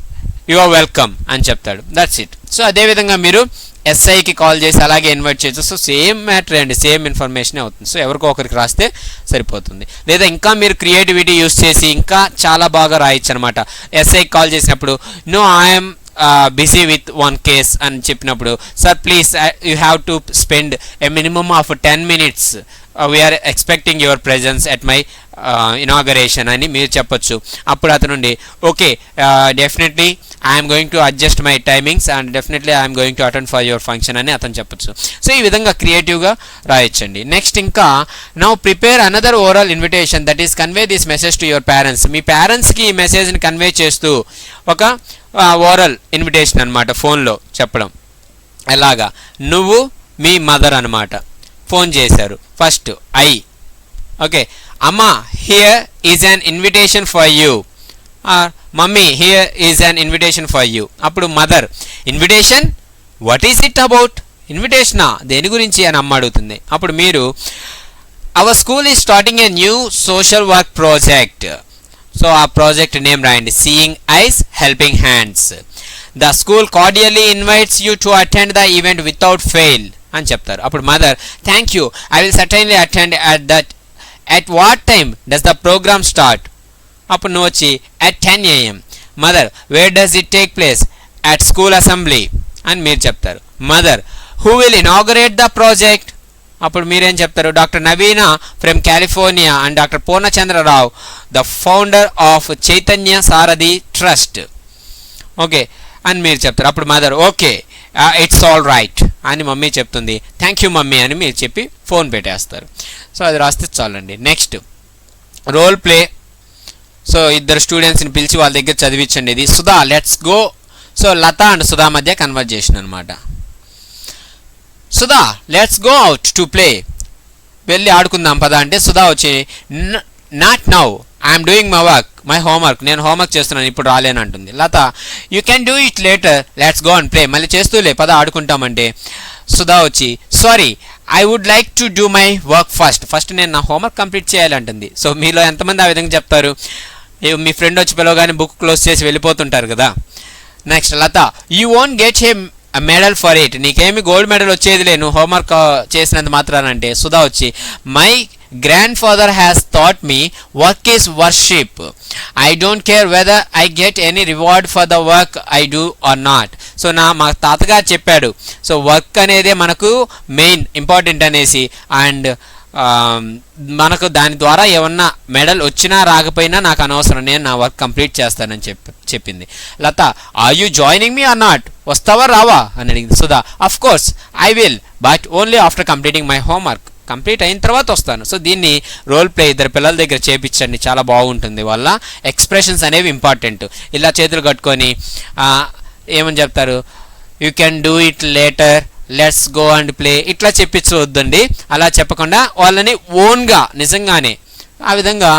you are welcome అని చెప్తాడు. That's it. సో అదేవిధంగా మీరు ఎస్ఐకి కాల్ చేసి అలాగే ఇన్వైట్ చేయొచ్చు. సో సేమ్ మ్యాటర్ అండి, సేమ్ ఇన్ఫర్మేషనే అవుతుంది. సో ఎవరికో ఒకరికి రాస్తే సరిపోతుంది. లేదా ఇంకా మీరు క్రియేటివిటీ యూస్ చేసి ఇంకా చాలా బాగా రాయొచ్చు అనమాట. ఎస్ఐకి కాల్ చేసినప్పుడు no I'm busy with 1 case అని చెప్పినప్పుడు sir please you have to spend a minimum of 10 minutes we're expecting your presence at my inauguration అని మీరు చెప్పొచ్చు. అప్పుడు అతను నుండి okay definitely I'm going to adjust my timings and definitely I'm going to attend for your function అని అతను చెప్పొచ్చు. సో ఈ విధంగా క్రియేటివ్గా రాయొచ్చండి. నెక్స్ట్ ఇంకా now prepare another oral invitation that is convey this message to your parents. మీ పేరెంట్స్కి ఈ మెసేజ్ని కన్వే చేస్తూ ఒక ఓరల్ ఇన్విటేషన్ అనమాట, ఫోన్లో చెప్పడం. ఎలాగా, నువ్వు మీ మదర్ అనమాట ఫోన్ చేశారు. ఫస్ట్ ఓకే అమ్మా here is an invitation for you, mummy here is an invitation for you. అప్పుడు mother invitation what is it about, ఇన్విటేషనా దేని గురించి అని అమ్మ అడుగుతుంది. అప్పుడు మీరు our school is starting a new social work project. So ఆ ప్రాజెక్ట్ నేమ్ రాయండి, seeing eyes helping hands. The school cordially invites you to attend the event without fail అని చెప్తారు. అప్పుడు mother thank you, I will certainly attend at what time does the programme start. అప్పుడు నువ్వు వచ్చి at 10 AM. Mother where does it take place, at school assembly అని మీరు చెప్తారు. Mother who will inaugurate the project. అప్పుడు మీరేం చెప్తారు, doctor Naveena from California and doctor Purnachandra Rao the founder of Chaitanya Sarathi trust okay అని మీరు చెప్తారు. అప్పుడు mother okay it's all right అని మమ్మీ చెప్తుంది. థ్యాంక్ యూ మమ్మీ అని మీరు చెప్పి ఫోన్ పెట్టేస్తారు. సో అది రాస్తే చాలండి. Next role play. సో ఇద్దరు స్టూడెంట్స్ని పిలిచి వాళ్ళ దగ్గర చదివించండి. ఇది Sudha let's go. So Latha and Sudha మధ్య కన్వర్జేషన్ అనమాట. Sudha let's go out to play, వెళ్ళి ఆడుకుందాం పదా అంటే సుధా వచ్చి not now I'm doing my homework, నేను హోంవర్క్ చేస్తున్నాను ఇప్పుడు రాలేను అంటుంది. Latha you can do it later, let's go and play, మళ్ళీ చేస్తూలే పద ఆడుకుంటామంటే సుధా వచ్చి sorry I would like to do my work first నేను నా హోంవర్క్ కంప్లీట్ చేయాలంటుంది. సో మీలో ఎంతమంది ఆ విధంగా చెప్తారు? మీ ఫ్రెండ్ వచ్చి పిలవగానే బుక్ క్లోజ్ చేసి వెళ్ళిపోతుంటారు కదా. Next Latha you won't get a medal for it, నీకేమి గోల్డ్ మెడల్ వచ్చేదిలే నువ్వు హోంవర్క్ చేసినంత మాత్రానంటే సుధా వచ్చి my grand father has thought me work is worship, I don't care weather I get any reward for the work I do or not. So మా తాతగారు చెప్పాడు, so work అనేది మనకు main important అనేసి, and మనకు దాని ద్వారా ఏమన్నా మెడల్ వచ్చినా రాకపోయినా నాకు అనవసరం, నేను నా వర్క్ కంప్లీట్ చేస్తానని చెప్పింది. Latha are you joining me or not, వస్తావా రావా అని అడిగింది Sudha. Of course I will but only after completing my homework, complete అయిన తర్వాత వస్తాను. సో దీన్ని రోల్ ప్లే ఇద్దరు పిల్లల దగ్గర చేపించండి, చాలా బాగుంటుంది. వాళ్ళ ఎక్స్ప్రెషన్స్ అనేవి ఇంపార్టెంట్. ఇలా చేతులు కట్టుకొని ఏమని చెప్తారు, you can do it later, let's go and play, ఇట్లా చెప్పించవద్దండి. అలా చెప్పకుండా వాళ్ళని ఓన్గా నిజంగానే ఆ విధంగా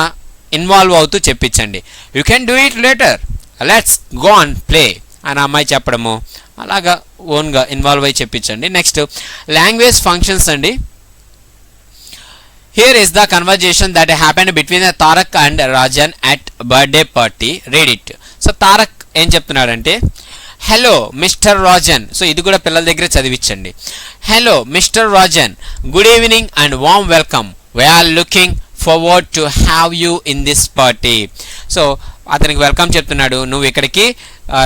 ఇన్వాల్వ్ అవుతూ చెప్పించండి. You can do it later, let's go and play అని అమ్మాయి చెప్పడము, అలాగా ఓన్గా ఇన్వాల్వ్ అయ్యి చెప్పించండి. నెక్స్ట్ లాంగ్వేజ్ ఫంక్షన్స్ అండి. Here is the conversation that happened between Tarak and Rajan at birthday party. Read it. So Tarak ఏం చెప్తున్నాడంటే హలో మిస్టర్ రాజన్. సో ఇది కూడా పిల్లల దగ్గర చదివించండి. Hello mister Rajan, good evening and warm welcome. We're looking forward to have you in this party. So అతనికి welcome చెప్తున్నాడు, నువ్వు ఇక్కడికి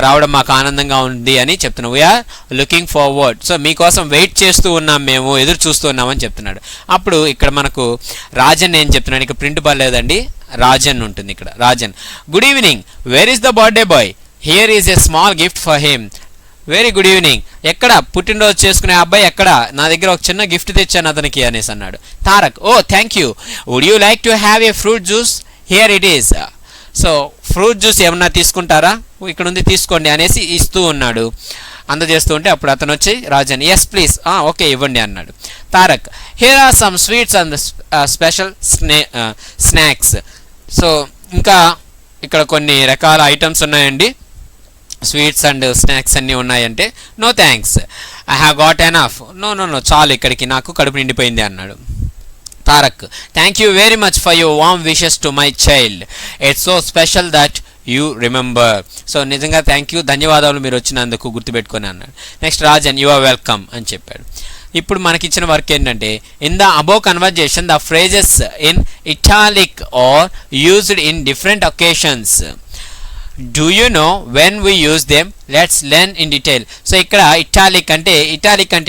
రావడం మాకు ఆనందంగా ఉంది అని చెప్తున్నావు. వీఆర్ లుకింగ్ ఫార్వర్డ్, సో మీకోసం వెయిట్ చేస్తూ ఉన్నాం, మేము ఎదురు చూస్తూ ఉన్నామని చెప్తున్నాడు. అప్పుడు ఇక్కడ మనకు రాజన్ ఏం చెప్తున్నాడు, ఇక్కడ ప్రింట్ బాగాలేదండి, రాజన్ ఉంటుంది ఇక్కడ. Rajan, good evening, where is the birthday boy, here is a small gift for him. Very good evening, ఎక్కడ పుట్టినరోజు చేసుకునే అబ్బాయి ఎక్కడ, నా దగ్గర ఒక చిన్న గిఫ్ట్ తెచ్చాను అతనికి అనేసి అన్నాడు. Tarak, oh thank you, would you like to have a fruit juice, here it is. So fruit juice ఏమన్నా తీసుకుంటారా, ఇక్కడ ఉంది తీసుకోండి అనేసి ఇస్తూ ఉన్నాడు. అందజేస్తూ ఉంటే అప్పుడు అతను వచ్చి రాజన్, ఎస్ ప్లీజ్, ఓకే ఇవ్వండి అన్నాడు. Tarak, here are some sweets and special snacks. So ఇంకా ఇక్కడ కొన్ని రకాల ఐటమ్స్ ఉన్నాయండి, స్వీట్స్ అండ్ స్నాక్స్ అన్నీ ఉన్నాయంటే, no thanks, I have got enough. No no no, చాలు ఇక్కడికి, నాకు కడుపు నిండిపోయింది అన్నాడు. Tarak, thank you very much for your warm wishes to my child, it's so special that you remember. So నిజంగా థ్యాంక్ యూ, ధన్యవాదాలు మీరు వచ్చినందుకు, గుర్తుపెట్టుకొని అన్నాడు. Next Rajan, you are welcome అని చెప్పాడు. ఇప్పుడు మనకి ఇచ్చిన వర్క్ ఏంటంటే, in the above conversation the phrases in italic are used in different occasions. Do you know when we use them, let's learn in detail. So ఇక్కడ ఇటాలిక్ అంటే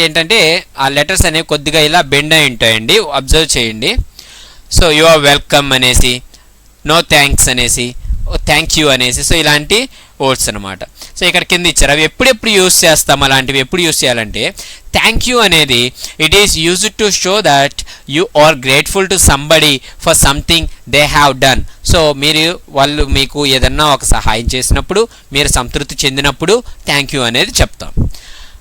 ఏంటంటే ఆ లెటర్స్ అనేవి కొద్దిగా ఇలా బెండ్ అయి ఉంటాయండి, అబ్జర్వ్ చేయండి. సో యు ఆర్ వెల్కమ్ అనేసి, నో థ్యాంక్స్ అనేసి, థ్యాంక్ యూ అనేసి, సో ఇలాంటి వర్డ్స్ అనమాట. సో ఇక్కడ కింద ఇచ్చారు, అవి ఎప్పుడెప్పుడు యూజ్ చేస్తాం, అలాంటివి ఎప్పుడు యూజ్ చేయాలంటే, థ్యాంక్ యూ అనేది it is used to show that you are grateful to somebody for something they have done. So వాళ్ళు మీకు ఏదన్నా ఒక సహాయం చేసినప్పుడు, మీరు సంతృప్తి చెందినప్పుడు థ్యాంక్ యూ అనేది చెప్తాం.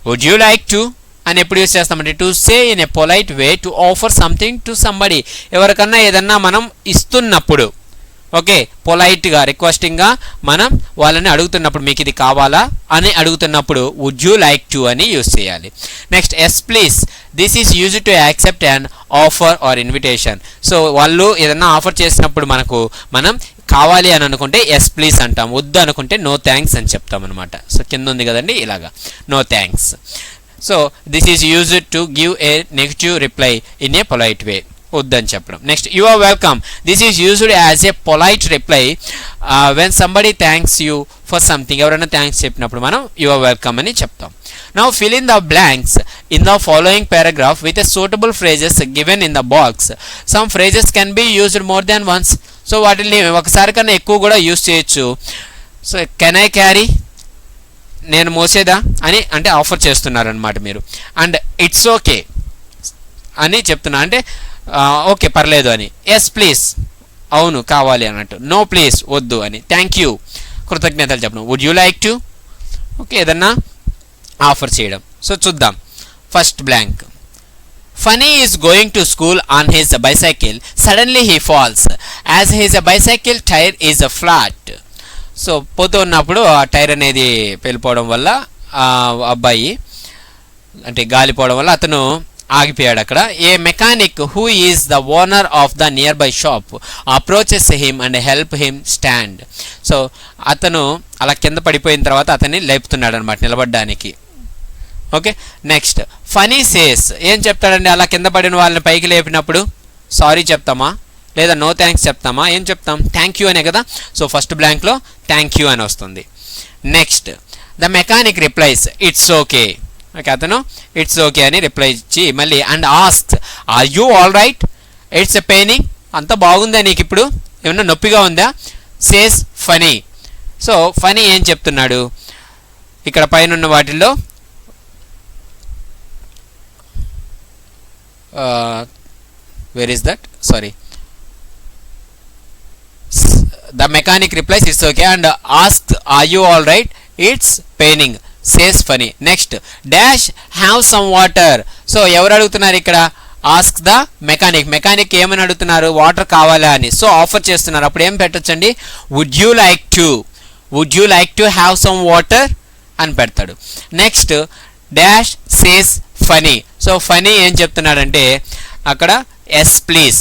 వుడ్ యూ లైక్ టు అని ఎప్పుడు యూజ్ చేస్తామంటే, to say in a polite way to offer something to somebody. ఎవరికన్నా ఏదన్నా మనం ఇస్తున్నప్పుడు, ఓకే, పొలైట్గా రిక్వెస్టింగ్గా మనం వాళ్ళని అడుగుతున్నప్పుడు, మీకు ఇది కావాలా అని అడుగుతున్నప్పుడు వుడ్ యూ లైక్ టు అని యూజ్ చేయాలి. Next yes please, this is use to accept an offer or invitation. So వాళ్ళు ఏదన్నా ఆఫర్ చేసినప్పుడు మనం కావాలి అని అనుకుంటే ఎస్ ప్లీజ్ అంటాం, వద్దు అనుకుంటే నో థ్యాంక్స్ అని చెప్తాం అనమాట. సో కింద ఉంది కదండి ఇలాగా, no thanks. So this is used to give a negative reply in a polite way, వద్దని చెప్పడం. Next you are welcome, this is used as a polite reply when somebody thanks you for something. ఎవరైనా thanks చెప్పినప్పుడు మనం you are welcome అని చెప్తాం. Now fill in the blanks in the following paragraph with a suitable phrases given in the box. Some phrases can be used more than once. So వాటిని ఒకసారి కన్నా ఎక్కువ కూడా యూజ్ చేయొచ్చు. సో కెన్ ఐ క్యారీ, నేను మోసేదా అని అంటే offer చేస్తున్నారనమాట మీరు. అండ్ ఇట్స్ ఓకే అని చెప్తున్నా అంటే ఓకే పర్లేదు అని. ఎస్ ప్లీజ్, అవును కావాలి అన్నట్టు. నో ప్లీజ్, వద్దు అని. థ్యాంక్ యూ, కృతజ్ఞతలు చెప్పడం. Would you like to, okay ఏదన్నా ఆఫర్ చేయడం. సో చూద్దాం. First blank. Phani is going to school on his bicycle, suddenly he falls as his bicycle tyre is flat. So పోతూ ఉన్నప్పుడు ఆ టైర్ అనేది వెళ్ళిపోవడం వల్ల అబ్బాయి అంటే గాలిపోవడం వల్ల అతను ఆగిపోయాడు అక్కడ. A mechanic who is the owner of the nearby shop approaches him and help him stand. So అతను అలా కింద పడిపోయిన తర్వాత అతన్ని లేపుతున్నాడు అనమాట నిలబడడానికి. ఓకే నెక్స్ట్ ఫనీ సేస్, ఏం చెప్తాడండి అలా కింద పడిన వాళ్ళని పైకి లేపినప్పుడు? సారీ చెప్తామా లేదా నో థ్యాంక్స్ చెప్తామా? ఏం చెప్తాం? థ్యాంక్ యూ అనే కదా. సో ఫస్ట్ బ్లాంక్లో థ్యాంక్ యూ అని వస్తుంది. Next the mechanic replies it's okay. Okay అతను ఇట్స్ ఓకే అని రిప్లై ఇచ్చి మళ్ళీ and asks are you all right, it's a paining, అంత బాగుందా నీకు ఇప్పుడు, ఏమన్నా నొప్పిగా ఉందా? సేస్ ఫనీ. సో ఫనీ ఏం చెప్తున్నాడు ఇక్కడ పైన ఉన్న వాటిల్లో where is that, sorry, the mechanic replies it's okay and asks are you all right, it's paining, says Phani. Next dash have some water. So ఎవరు అడుగుతున్నారు ఇక్కడ? Ask the mechanic. మెకానిక్ ఏమని అడుగుతున్నారు? వాటర్ కావాలా అని. సో ఆఫర్ చేస్తున్నారు. అప్పుడు ఏం పెట్టొచ్చండి? Would you like to, would you like to have some water అని పెడతాడు. Next dash says Phani. So Phani ఏం చెప్తున్నాడంటే అక్కడ ఎస్ ప్లీజ్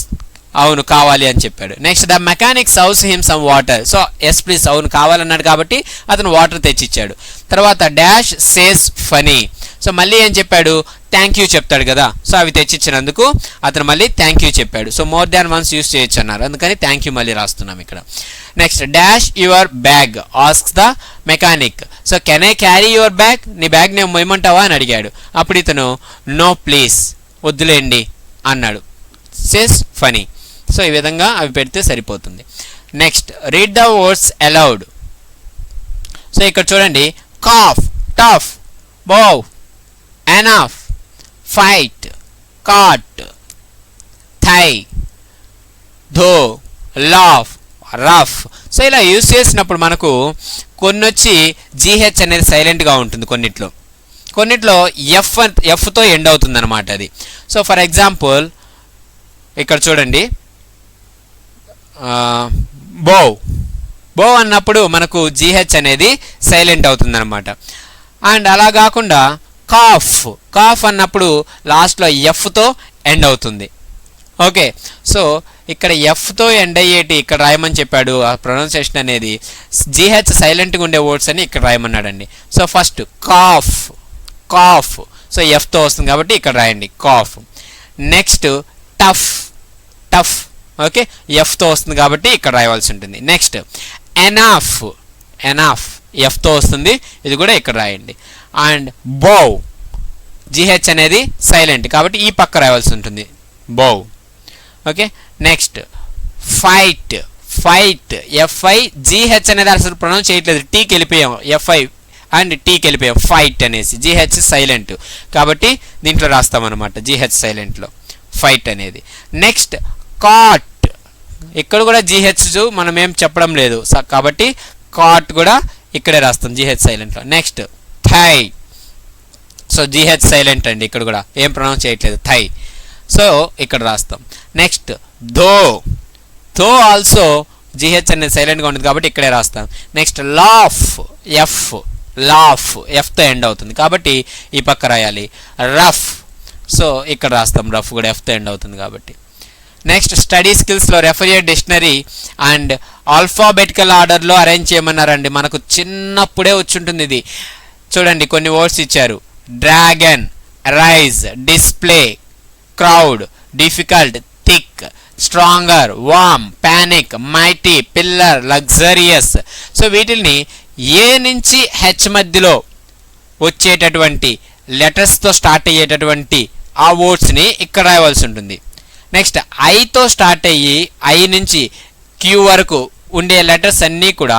అవును కావాలి అని చెప్పాడు. Next the mechanic serves him some water. So yes please అవును కావాలన్నాడు కాబట్టి అతను వాటర్ తెచ్చిచ్చాడు. తర్వాత డాష్ సేస్ ఫనీ. సో మళ్ళీ ఏం చెప్పాడు, థ్యాంక్ యూ చెప్తాడు కదా, సో అవి తెచ్చిచ్చినందుకు అతను మళ్ళీ థ్యాంక్ యూ చెప్పాడు. So more than once use చేయొచ్చు అన్నారు, అందుకని థ్యాంక్ యూ మళ్ళీ రాస్తున్నాం ఇక్కడ. Next dash your bag asks the mechanic. So can I carry your bag, నీ బ్యాగ్ నేను మొయ్యమంటావా అని అడిగాడు. అప్పుడు ఇతను నో ప్లీజ్ వద్దులేండి అన్నాడు. సేస్ ఫనీ. సో ఈ విధంగా అవి పెడితే సరిపోతుంది. Next read the words aloud. So ఇక్కడ చూడండి, cough, tough, bough, enough, fight, caught, thigh, though, laugh, rough. So ఇలా యూజ్ చేసినప్పుడు మనకు కొన్ని వచ్చి జీహెచ్ అనేది సైలెంట్గా ఉంటుంది, కొన్నిట్లో ఎఫ్తో ఎండ్ అవుతుంది అనమాట అది. సో ఫర్ ఎగ్జాంపుల్ ఇక్కడ చూడండి, బో అన్నప్పుడు మనకు జీహెచ్ అనేది సైలెంట్ అవుతుంది అనమాట. అండ్ అలా కాకుండా కాఫ్ అన్నప్పుడు లాస్ట్లో ఎఫ్తో ఎండ్ అవుతుంది. ఓకే, సో ఇక్కడ ఎఫ్తో ఎండ్ అయ్యేటి ఇక్కడ రాయమని చెప్పాడు. ఆ ప్రొనౌన్సియేషన్ అనేది జీహెచ్ సైలెంట్గా ఉండే వర్డ్స్ అని ఇక్కడ రాయమన్నాడండి. సో ఫస్ట్ కాఫ్, సో ఎఫ్తో వస్తుంది కాబట్టి ఇక్కడ రాయండి కాఫ్. నెక్స్ట్ టఫ్, ఓకే, ఎఫ్తో వస్తుంది కాబట్టి ఇక్కడ రాయవలసి ఉంటుంది. నెక్స్ట్ ఎనాఫ్, ఎఫ్తో వస్తుంది, ఇది కూడా ఇక్కడ రాయండి. అండ్ బౌ, జీహెచ్ అనేది సైలెంట్ కాబట్టి ఈ పక్క రాయవలసి ఉంటుంది, bough. Okay, next fight, FI, GH అనేది అసలు ప్రొనౌన్స్ చేయట్లేదు, టీకి వెళ్ళిపోయాం, ఎఫ్ఐ అండ్ టీకి వెళ్ళిపోయాం, ఫైట్ అనేసి. జీహెచ్ సైలెంట్ కాబట్టి దీంట్లో రాస్తామన్నమాట, జీహెచ్ సైలెంట్లో ఫైట్ అనేది. నెక్స్ట్ కాట్, ఇక్కడ కూడా జీహెచ్ మనం ఏం చెప్పడం లేదు కాబట్టి కాట్ కూడా ఇక్కడే రాస్తాం జీహెచ్ సైలెంట్లో. Next thigh, so G H silent అండి, ఇక్కడ కూడా ఏం ప్రొనౌన్స్ చేయట్లేదు, థై, సో ఇక్కడ రాస్తాం. నెక్స్ట్ ధో ఆల్సో జీహెచ్ అనేది సైలెంట్గా ఉంటుంది కాబట్టి ఇక్కడే రాస్తాం. నెక్స్ట్ లాఫ్, ఎఫ్తో ఎండ్ అవుతుంది కాబట్టి ఈ పక్క రాయాలి. రఫ్, సో ఇక్కడ రాస్తాం, రఫ్ కూడా ఎఫ్తో ఎండ్ అవుతుంది కాబట్టి. నెక్స్ట్ స్టడీ స్కిల్స్లో refer your dictionary and alphabetical ఆర్డర్లో అరేంజ్ చేయమన్నారండి. మనకు చిన్నప్పుడే వచ్చి ఉంటుంది ఇది. చూడండి కొన్ని వర్డ్స్ ఇచ్చారు, dragon, rise, display, crowd, difficult, thick, stronger, warm, panic, mighty, pillar, luxurious. So వీటిని ఏ నుంచి హెచ్ మధ్యలో వచ్చేటటువంటి లెటర్స్తో స్టార్ట్ అయ్యేటటువంటి ఆ వర్డ్స్ని ఇక్కడ రాయవలసి ఉంటుంది. నెక్స్ట్ ఐతో స్టార్ట్ అయ్యి ఐ నుంచి క్యూ వరకు ఉండే లెటర్స్ అన్నీ కూడా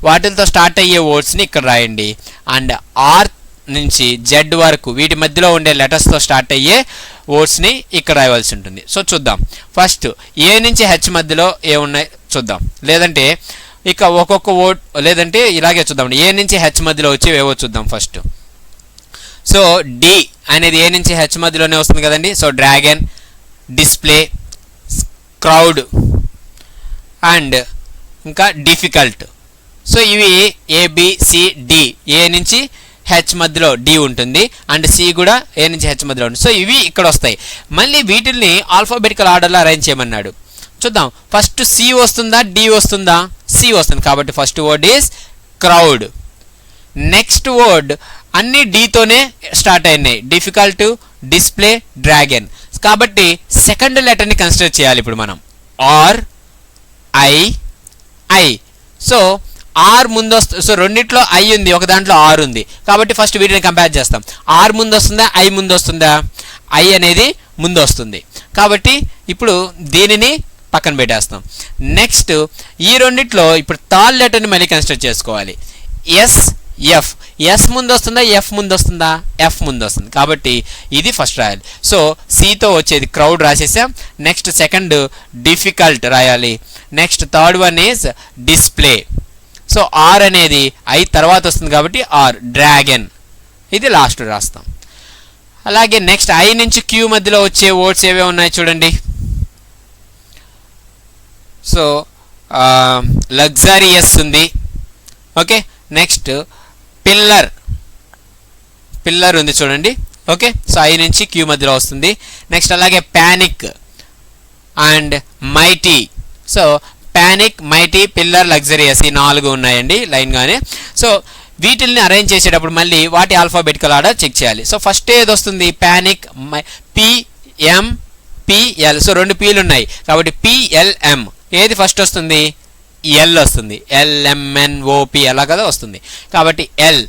వాటితో స్టార్ట్ అయ్యే వర్డ్స్ని ఇక్కడ రాయండి. అండ్ ఆర్ నుంచి జెడ్ వరకు వీటి మధ్యలో ఉండే లెటర్స్తో స్టార్ట్ అయ్యే వర్డ్స్ని ఇక్కడ రాయవలసి ఉంటుంది. సో చూద్దాం, ఫస్ట్ ఏ నుంచి హెచ్ మధ్యలో ఏ ఉన్నాయి చూద్దాం, లేదంటే ఇక ఒక్కొక్క వర్డ్, లేదంటే ఇలాగే చూద్దాం, ఏ నుంచి హెచ్ మధ్యలో వచ్చి ఏవో చూద్దాం ఫస్ట్. సో డి అనేది ఏ నుంచి హెచ్ మధ్యలోనే వస్తుంది కదండి. So dragon, display, crowd and ఇంకా డిఫికల్ట్. సో ఇవి ఏబిసిడి, ఏ నుంచి హెచ్ మధ్యలో డి ఉంటుంది అండ్ సి కూడా ఏ నుంచి హెచ్ మధ్యలో ఉంటుంది. సో ఇవి ఇక్కడ వస్తాయి. మళ్ళీ వీటిల్ని ఆల్ఫాబెటికల్ ఆర్డర్లో అరేంజ్ చేయమన్నాడు. చూద్దాం, ఫస్ట్ సి వస్తుందా డి వస్తుందా, సి వస్తుంది కాబట్టి first word is crowd. Next word అన్ని డీతోనే స్టార్ట్ అయినాయి, డిఫికల్ట్, డిస్ప్లే, డ్రాగన్. కాబట్టి సెకండ్ లెటర్ని కన్సిడర్ చేయాలి ఇప్పుడు మనం, ఆర్ ఐ. సో ఆర్ ముందు వస్తుంది, సో రెండిట్లో ఐ ఉంది, ఒక దాంట్లో ఆర్ ఉంది కాబట్టి ఫస్ట్ వీటిని కంపేర్ చేస్తాం. ఆర్ ముందు వస్తుందా ఐ ముందు వస్తుందా, ఐ అనేది ముందు వస్తుంది కాబట్టి ఇప్పుడు దీనిని పక్కన పెట్టేస్తాం. నెక్స్ట్ ఈ రెండిట్లో ఇప్పుడు థర్డ్ లెటర్ని మళ్ళీ కన్సిడర్ చేసుకోవాలి, ఎఫ్. ఎస్ ముందు వస్తుందా ఎఫ్ ముందు వస్తుందా, ఎఫ్ ముందు వస్తుంది కాబట్టి ఇది ఫస్ట్ రాయాలి. సో సితో వచ్చేది క్రౌడ్ రాసేసాం. నెక్స్ట్ సెకండ్ డిఫికల్ట్ రాయాలి. Next third one is display. So R అనేది ఐ తర్వాత వస్తుంది కాబట్టి ఆర్, డ్రాగన్, ఇది లాస్ట్ రాస్తాం. అలాగే నెక్స్ట్ ఐ నుంచి క్యూ మధ్యలో వచ్చే వర్డ్స్ ఏవే ఉన్నాయి చూడండి. సో లగ్జరియస్ ఉంది, ఓకే. నెక్స్ట్ పిల్లర్ ఉంది చూడండి, ఓకే. సో ఐ నుంచి క్యూ మధ్యలో వస్తుంది. నెక్స్ట్ అలాగే panic, and mighty. So panic, mighty, pillar, luxurious ఈ 4 ఉన్నాయండి లైన్గానే. సో వీటిల్ని అరేంజ్ చేసేటప్పుడు మళ్ళీ వాటి ఆల్ఫాబెటికల్ ఆర్డర్ చెక్ చేయాలి. సో ఫస్ట్ ఏది వస్తుంది? Panic, PMPL. సో 2 పీలు ఉన్నాయి కాబట్టి PLM. ఏది ఫస్ట్ వస్తుంది? ఎల్ వస్తుంది. LMNOP అలా కదా వస్తుంది కాబట్టి ఎల్.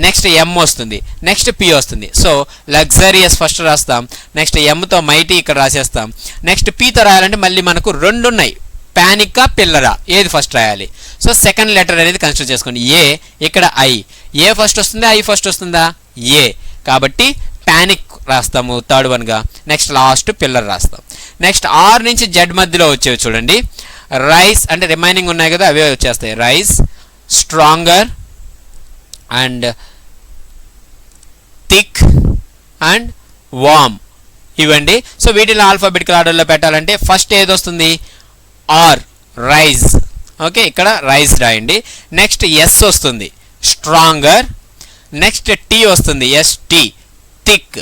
నెక్స్ట్ M వస్తుంది, నెక్స్ట్ P వస్తుంది. సో లగ్జరియస్ ఫస్ట్ రాస్తాం, నెక్స్ట్ Mతో మైటీ ఇక్కడ రాసేస్తాం, నెక్స్ట్ Pతో రాయాలంటే మళ్ళీ మనకు 2 ఉన్నాయి, ప్యానిక్కా పిల్లరా, ఏది ఫస్ట్ రాయాలి? సో సెకండ్ లెటర్ అనేది కన్సిడర్ చేసుకోండి. ఏ, ఇక్కడ ఐ. ఏ ఫస్ట్ వస్తుందా, ఐ ఫస్ట్ వస్తుందా? ఏ. కాబట్టి ప్యానిక్ రాస్తాము థర్డ్ వన్గా. నెక్స్ట్ లాస్ట్ పిల్లర్ రాస్తాం. నెక్స్ట్ ఆర్ నుంచి జెడ్ మధ్యలో వచ్చేవి చూడండి. రైస్ అంటే రిమైనింగ్ ఉన్నాయి కదా అవే వచ్చేస్తాయి. Rise, stronger and thick and warm ఇవ్వండి. సో వీటిని ఆల్ఫాబెటికల్ ఆర్డర్లో పెట్టాలంటే ఫస్ట్ ఏది వస్తుంది? R, rise. ఓకే, ఇక్కడ రైజ్ రాయండి. నెక్స్ట్ ఎస్ వస్తుంది, స్ట్రాంగర్. నెక్స్ట్ టీ వస్తుంది, ST, thick.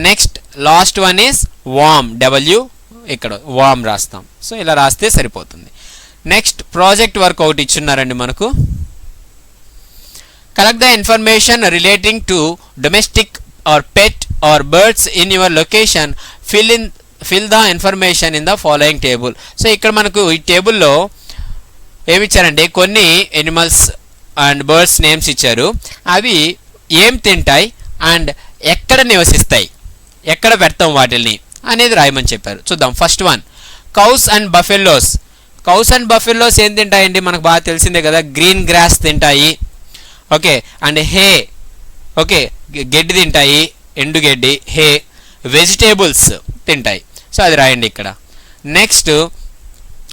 Next last one is warm, W. ఇక్కడ వామ్ రాస్తాం. సో ఇలా రాస్తే సరిపోతుంది. నెక్స్ట్ ప్రాజెక్ట్ వర్క్ ఒకటి ఇచ్చున్నారండి మనకు. Collect the information relating to domestic or pet or birds in your location. Fill the information in the following table. So ఇక్కడ మనకు ఈ టేబుల్లో ఏమిచ్చారంటే కొన్ని ఎనిమల్స్ అండ్ బర్డ్స్ నేమ్స్ ఇచ్చారు. అవి ఏం తింటాయి అండ్ ఎక్కడ నివసిస్తాయి, ఎక్కడ పెడతాం వాటిల్ని అనేది రాయమని చెప్పారు. చూద్దాం. First one, cows and buffaloes. Cows and buffaloes ఏం తింటాయండి? మనకు బాగా తెలిసిందే కదా, గ్రీన్ గ్రాస్ తింటాయి. Okay, and hey. ఓకే, గడ్డి తింటాయి, ఎండు గడ్డి, హే. వెజిటేబుల్స్ తింటాయి. సో అది రాయండి ఇక్కడ. నెక్స్ట్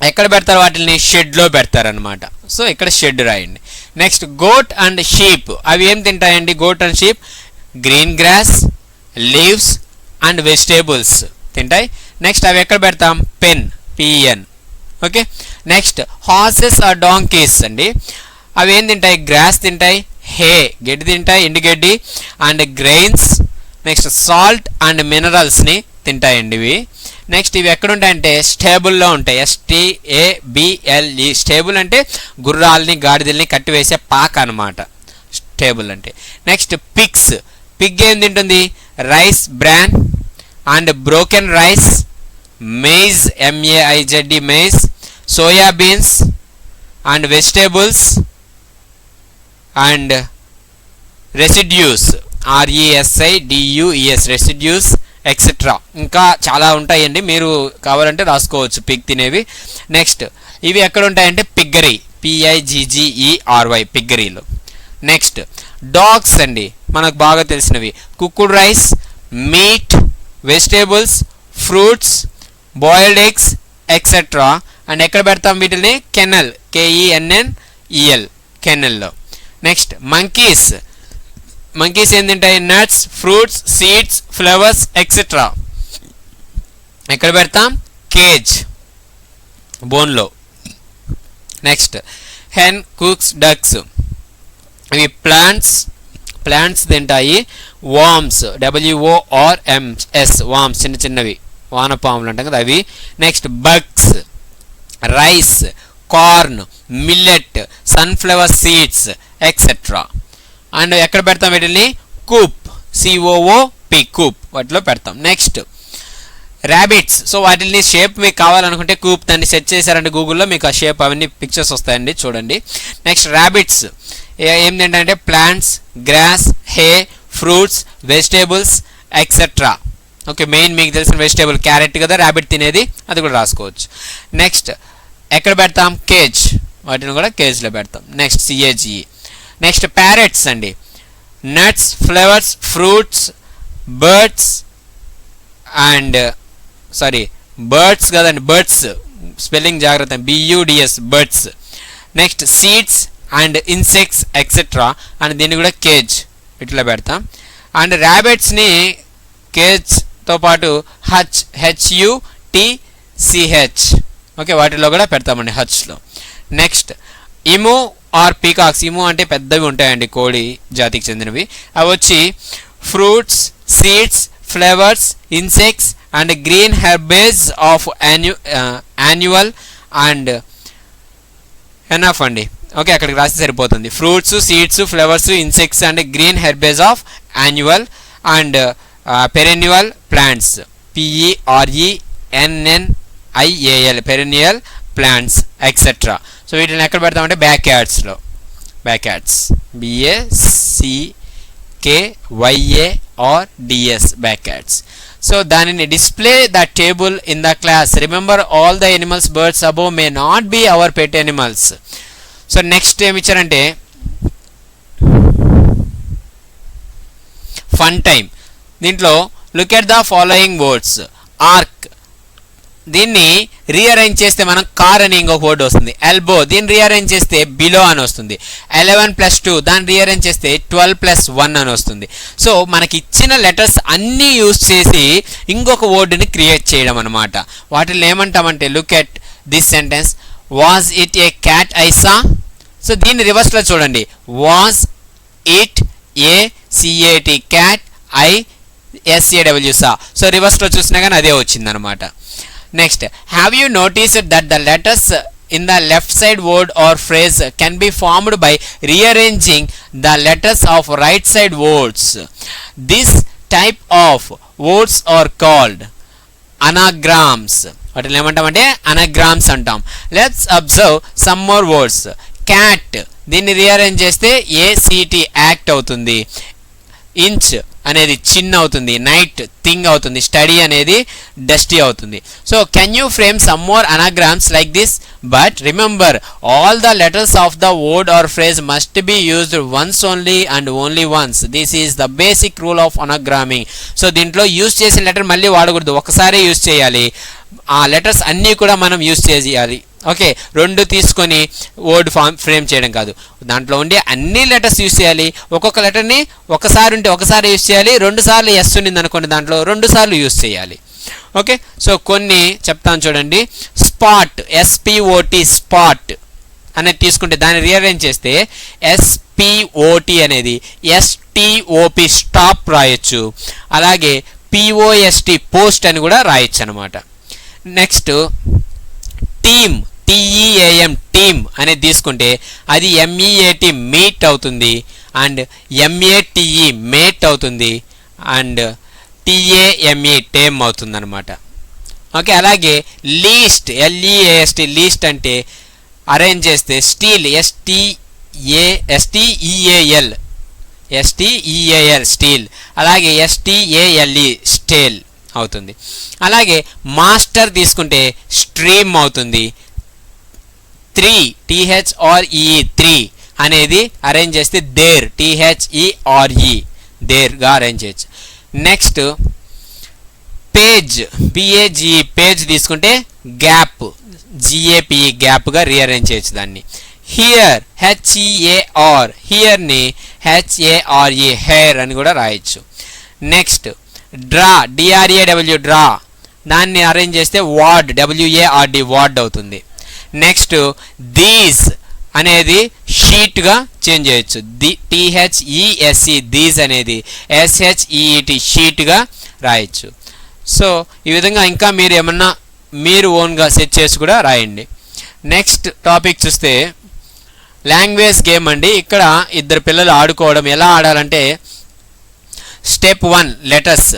ఎక్కడ పెడతారు వాటిని? షెడ్లో పెడతారనమాట. సో ఇక్కడ షెడ్ రాయండి. Next goat and sheep. అవి ఏం తింటాయండి? Goat and sheep green grass, leaves and vegetables తింటాయి. నెక్స్ట్ అవి ఎక్కడ పెడతాం? Pen, PN. Okay, next horses or donkeys అండి. అవి ఏం తింటాయి? గ్రాస్ తింటాయి, హే గడ్డి తింటాయి, ఎండుగడ్డి, and grains. Next salt and మినరల్స్ని తింటాయండి ఇవి. నెక్స్ట్ ఇవి ఎక్కడ ఉంటాయంటే స్టేబుల్లో ఉంటాయి, STABLE. స్టేబుల్ అంటే గుర్రాలని గాడిదల్ని కట్టివేసే పాక అనమాట స్టేబుల్ అంటే. Next pigs. పిగ్ ఏం తింటుంది? Rice bran and broken rice, maize, MAIZE maize, soya beans and vegetables and residues, RESIDUES residues etcetera. ఇంకా చాలా ఉంటాయండి, మీరు కావాలంటే రాసుకోవచ్చు పిగ్ తినేవి. నెక్స్ట్ ఇవి ఎక్కడ ఉంటాయంటే పిగ్గరీ, PIGGERY పిగ్గరీలో. నెక్స్ట్ డాగ్స్ అండి, మనకు బాగా తెలిసినవి. Cooked rice, meet, vegetables, fruits, boiled eggs etcetera. And ఎక్కడ పెడతాం వీటిని? Canal, KENNEL కెనల్లో. Next monkeys. Monkeys ఏం తింటాయి? Nuts, fruits, seeds, flowers etcetera. ఎక్కడ పెడతాం? కేజ్, బోన్లో. Next hen, cooks, ducks. ఇవి ప్లాంట్స్ తింటాయి. వామ్స్, WORMS వామ్స్, చిన్న చిన్నవి వానపాములు అంటాం కదా అవి. Next bugs, rice, corn, millet, sunflower seeds etcetera. And ఎక్కడ పెడతాం వీటిని? కూప్, COOP కూప్, వాటిలో పెడతాం. Next rabbits. సో వాటిని షేప్ మీకు కావాలనుకుంటే కూప్ దాన్ని సెర్చ్ చేశారంటే గూగుల్లో మీకు ఆ షేప్ అవన్నీ పిక్చర్స్ వస్తాయండి, చూడండి. నెక్స్ట్ ర్యాబిట్స్ ఏంటంటే plants, grass, hay, fruits, vegetables etcetera. Okay, main మీకు తెలిసిన వెజిటేబుల్ క్యారెట్ కదా ర్యాబిట్ తినేది, అది కూడా రాసుకోవచ్చు. నెక్స్ట్ ఎక్కడ పెడతాం? కేజ్, వాటిని కూడా కేజ్లో పెడతాం. Next CAGE. నెక్స్ట్ ప్యారెట్స్ అండి. Nuts, flowers, fruits, birds and birds కదండి, బర్డ్స్ స్పెల్లింగ్ జాగ్రత్త, BUDS birds. Next seeds and insects etcetera. And దీన్ని కూడా కేజ్ ఇట్లా పెడతాం. అండ్ ర్యాబిట్స్ని కేజ్తో పాటు HUTCH. ఓకే, వాటిలో కూడా పెడతామండి, హచ్లో. Next emu or peacocks. Emu అంటే పెద్దవి ఉంటాయండి, కోడి జాతికి చెందినవి. అవి వచ్చి fruits, seeds, flowers, insects and green herbage of annual and enough అండి. ఓకే, అక్కడికి రాస్తే సరిపోతుంది. Fruits, seeds, flowers, insects and green herbage of annual and perennial plants, PERENNIAL perennial plants etcetera. So వీటిని ఎక్కడ పెడతామంటే బ్యాక్ యార్డ్స్లో, backyards BACKYARDS backyards. So దానిని display the table in the class. Remember all the animals birds above may not be our pet animals. So next ఏమి ఇచ్చారంటే fun time. దీంట్లో look at the following words. Arc, దీన్ని rearrange చేస్తే మనం car అని ఇంకొక word వస్తుంది. Elbow, దీన్ని రీఅరేంజ్ చేస్తే బిలో అని వస్తుంది. 11+2, దాన్ని రీఅరేంజ్ చేస్తే 12+1 అని వస్తుంది. సో మనకి ఇచ్చిన లెటర్స్ అన్నీ యూజ్ చేసి ఇంకొక వర్డ్ని క్రియేట్ చేయడం అనమాట. వాటిని ఏమంటామంటే look at this sentence. Was it A cat I saw. So దీన్ని రివర్స్లో చూడండి. Was it A CAT, cat ISAW saw. So రివర్స్లో చూసినా కానీ అదే వచ్చిందనమాట. Next, have you noticed that the letters in the left side word or phrase can be formed by rearranging the letters of right side words. This type of words are called anagrams. వాటిని ఏమంటామంటే anagrams అంటాం. Let's observe some more words. Cat, దీన్ని rearrange చేస్తే ACT act అవుతుంది. Inch అనేది చిన్న అవుతుంది. Night thing అవుతుంది. స్టడీ అనేది డస్టీ అవుతుంది. So can you frame some more anagrams like this? But remember all the letters of the word or phrase must be used once only and only once. This is the basic rule of anagramming. So దీంట్లో use చేసిన letter మళ్ళీ వాడకూడదు, ఒకసారి use చేయాలి. ఆ letters అన్నీ కూడా మనం యూజ్ చేయాలి. ఓకే, రెండు తీసుకొని వర్డ్ ఫ్రేమ్ చేయడం కాదు. దాంట్లో ఉండే అన్ని లెటర్స్ యూజ్ చేయాలి. ఒక్కొక్క లెటర్ని ఒకసారి ఉంటే ఒకసారి యూజ్ చేయాలి. 2 సార్లు ఎస్ ఉన్నింది అనుకోండి, దాంట్లో 2 సార్లు యూజ్ చేయాలి. ఓకే, సో కొన్ని చెప్తాను చూడండి. స్పాట్, SPOT స్పాట్ అనేది తీసుకుంటే దాన్ని రీఅరేంజ్ చేస్తే SPOT అనేది STOP స్టాప్ రాయొచ్చు. అలాగే POST పోస్ట్ అని కూడా రాయొచ్చు అనమాట. నెక్స్ట్ టీమ్, TEAM టీమ్ అనేది తీసుకుంటే అది MEAT మీట్ అవుతుంది. అండ్ MATE మేట్ అవుతుంది. అండ్ TAME టేమ్ అవుతుంది అనమాట. ఓకే, అలాగే లీస్ట్, LEAST లీస్ట్ అంటే అరేంజ్ చేస్తే స్టీల్, STEAL స్టీల్. అలాగే STALE స్టేల్ అవుతుంది. అలాగే మాస్టర్ తీసుకుంటే స్ట్రీమ్ అవుతుంది. 3 THRE అనేది అరేంజ్ చేస్తే దేర్, THERE దేర్గా అరేంజ్ చేయొచ్చు. నెక్స్ట్ పేజ్, PAGE పేజ్ తీసుకుంటే గ్యాప్, GAPE గ్యాప్గా రీఅరేంజ్ చేయొచ్చు దాన్ని. హియర్, HEAR హియర్ని HARE హెయిర్ అని కూడా రాయొచ్చు. నెక్స్ట్ డ్రా, DRAW డ్రా, దాన్ని అరేంజ్ చేస్తే వార్డ్, WARD వార్డ్ అవుతుంది. నెక్స్ట్ దీస్ అనేది షీట్గా చేంజ్ చేయొచ్చు. THESE దీస్ అనేది SHEET షీట్గా రాయొచ్చు. సో ఈ విధంగా ఇంకా మీరు ఏమన్నా మీరు ఓన్గా సెట్ చేసి కూడా రాయండి. నెక్స్ట్ టాపిక్ చూస్తే లాంగ్వేజ్ గేమ్ అండి. ఇక్కడ 2 పిల్లలు ఆడుకోవడం. ఎలా ఆడాలంటే step 1 letters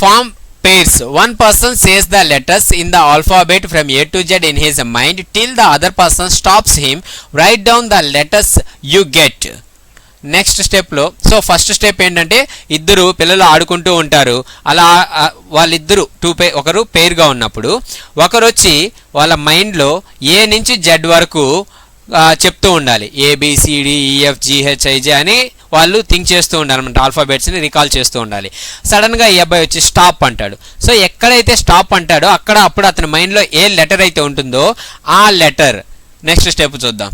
form pairs. One person says the letters in the alphabet from A to Z in his mind till the other person stops him. Write down the letters you get. Next స్టెప్లో, so first step ఏంటంటే 2 పిల్లలు ఆడుకుంటూ ఉంటారు. అలా వాళ్ళిద్దరూ ఒకరు పెయిర్గా ఉన్నప్పుడు ఒకరు వచ్చి వాళ్ళ మైండ్లో A నుంచి Z వరకు చెప్తూ ఉండాలి. ABCDEFGHIJ అని వాళ్ళు థింక్ చేస్తూ ఉండాలి అనమాట. ఆల్ఫాబెట్స్ని రికాల్ చేస్తూ ఉండాలి. సడన్గా ఈ అబ్బాయి వచ్చి స్టాప్ అంటాడు. సో ఎక్కడైతే స్టాప్ అంటాడో అప్పుడు అతని మైండ్లో ఏ లెటర్ అయితే ఉంటుందో ఆ లెటర్. నెక్స్ట్ స్టెప్ చూద్దాం.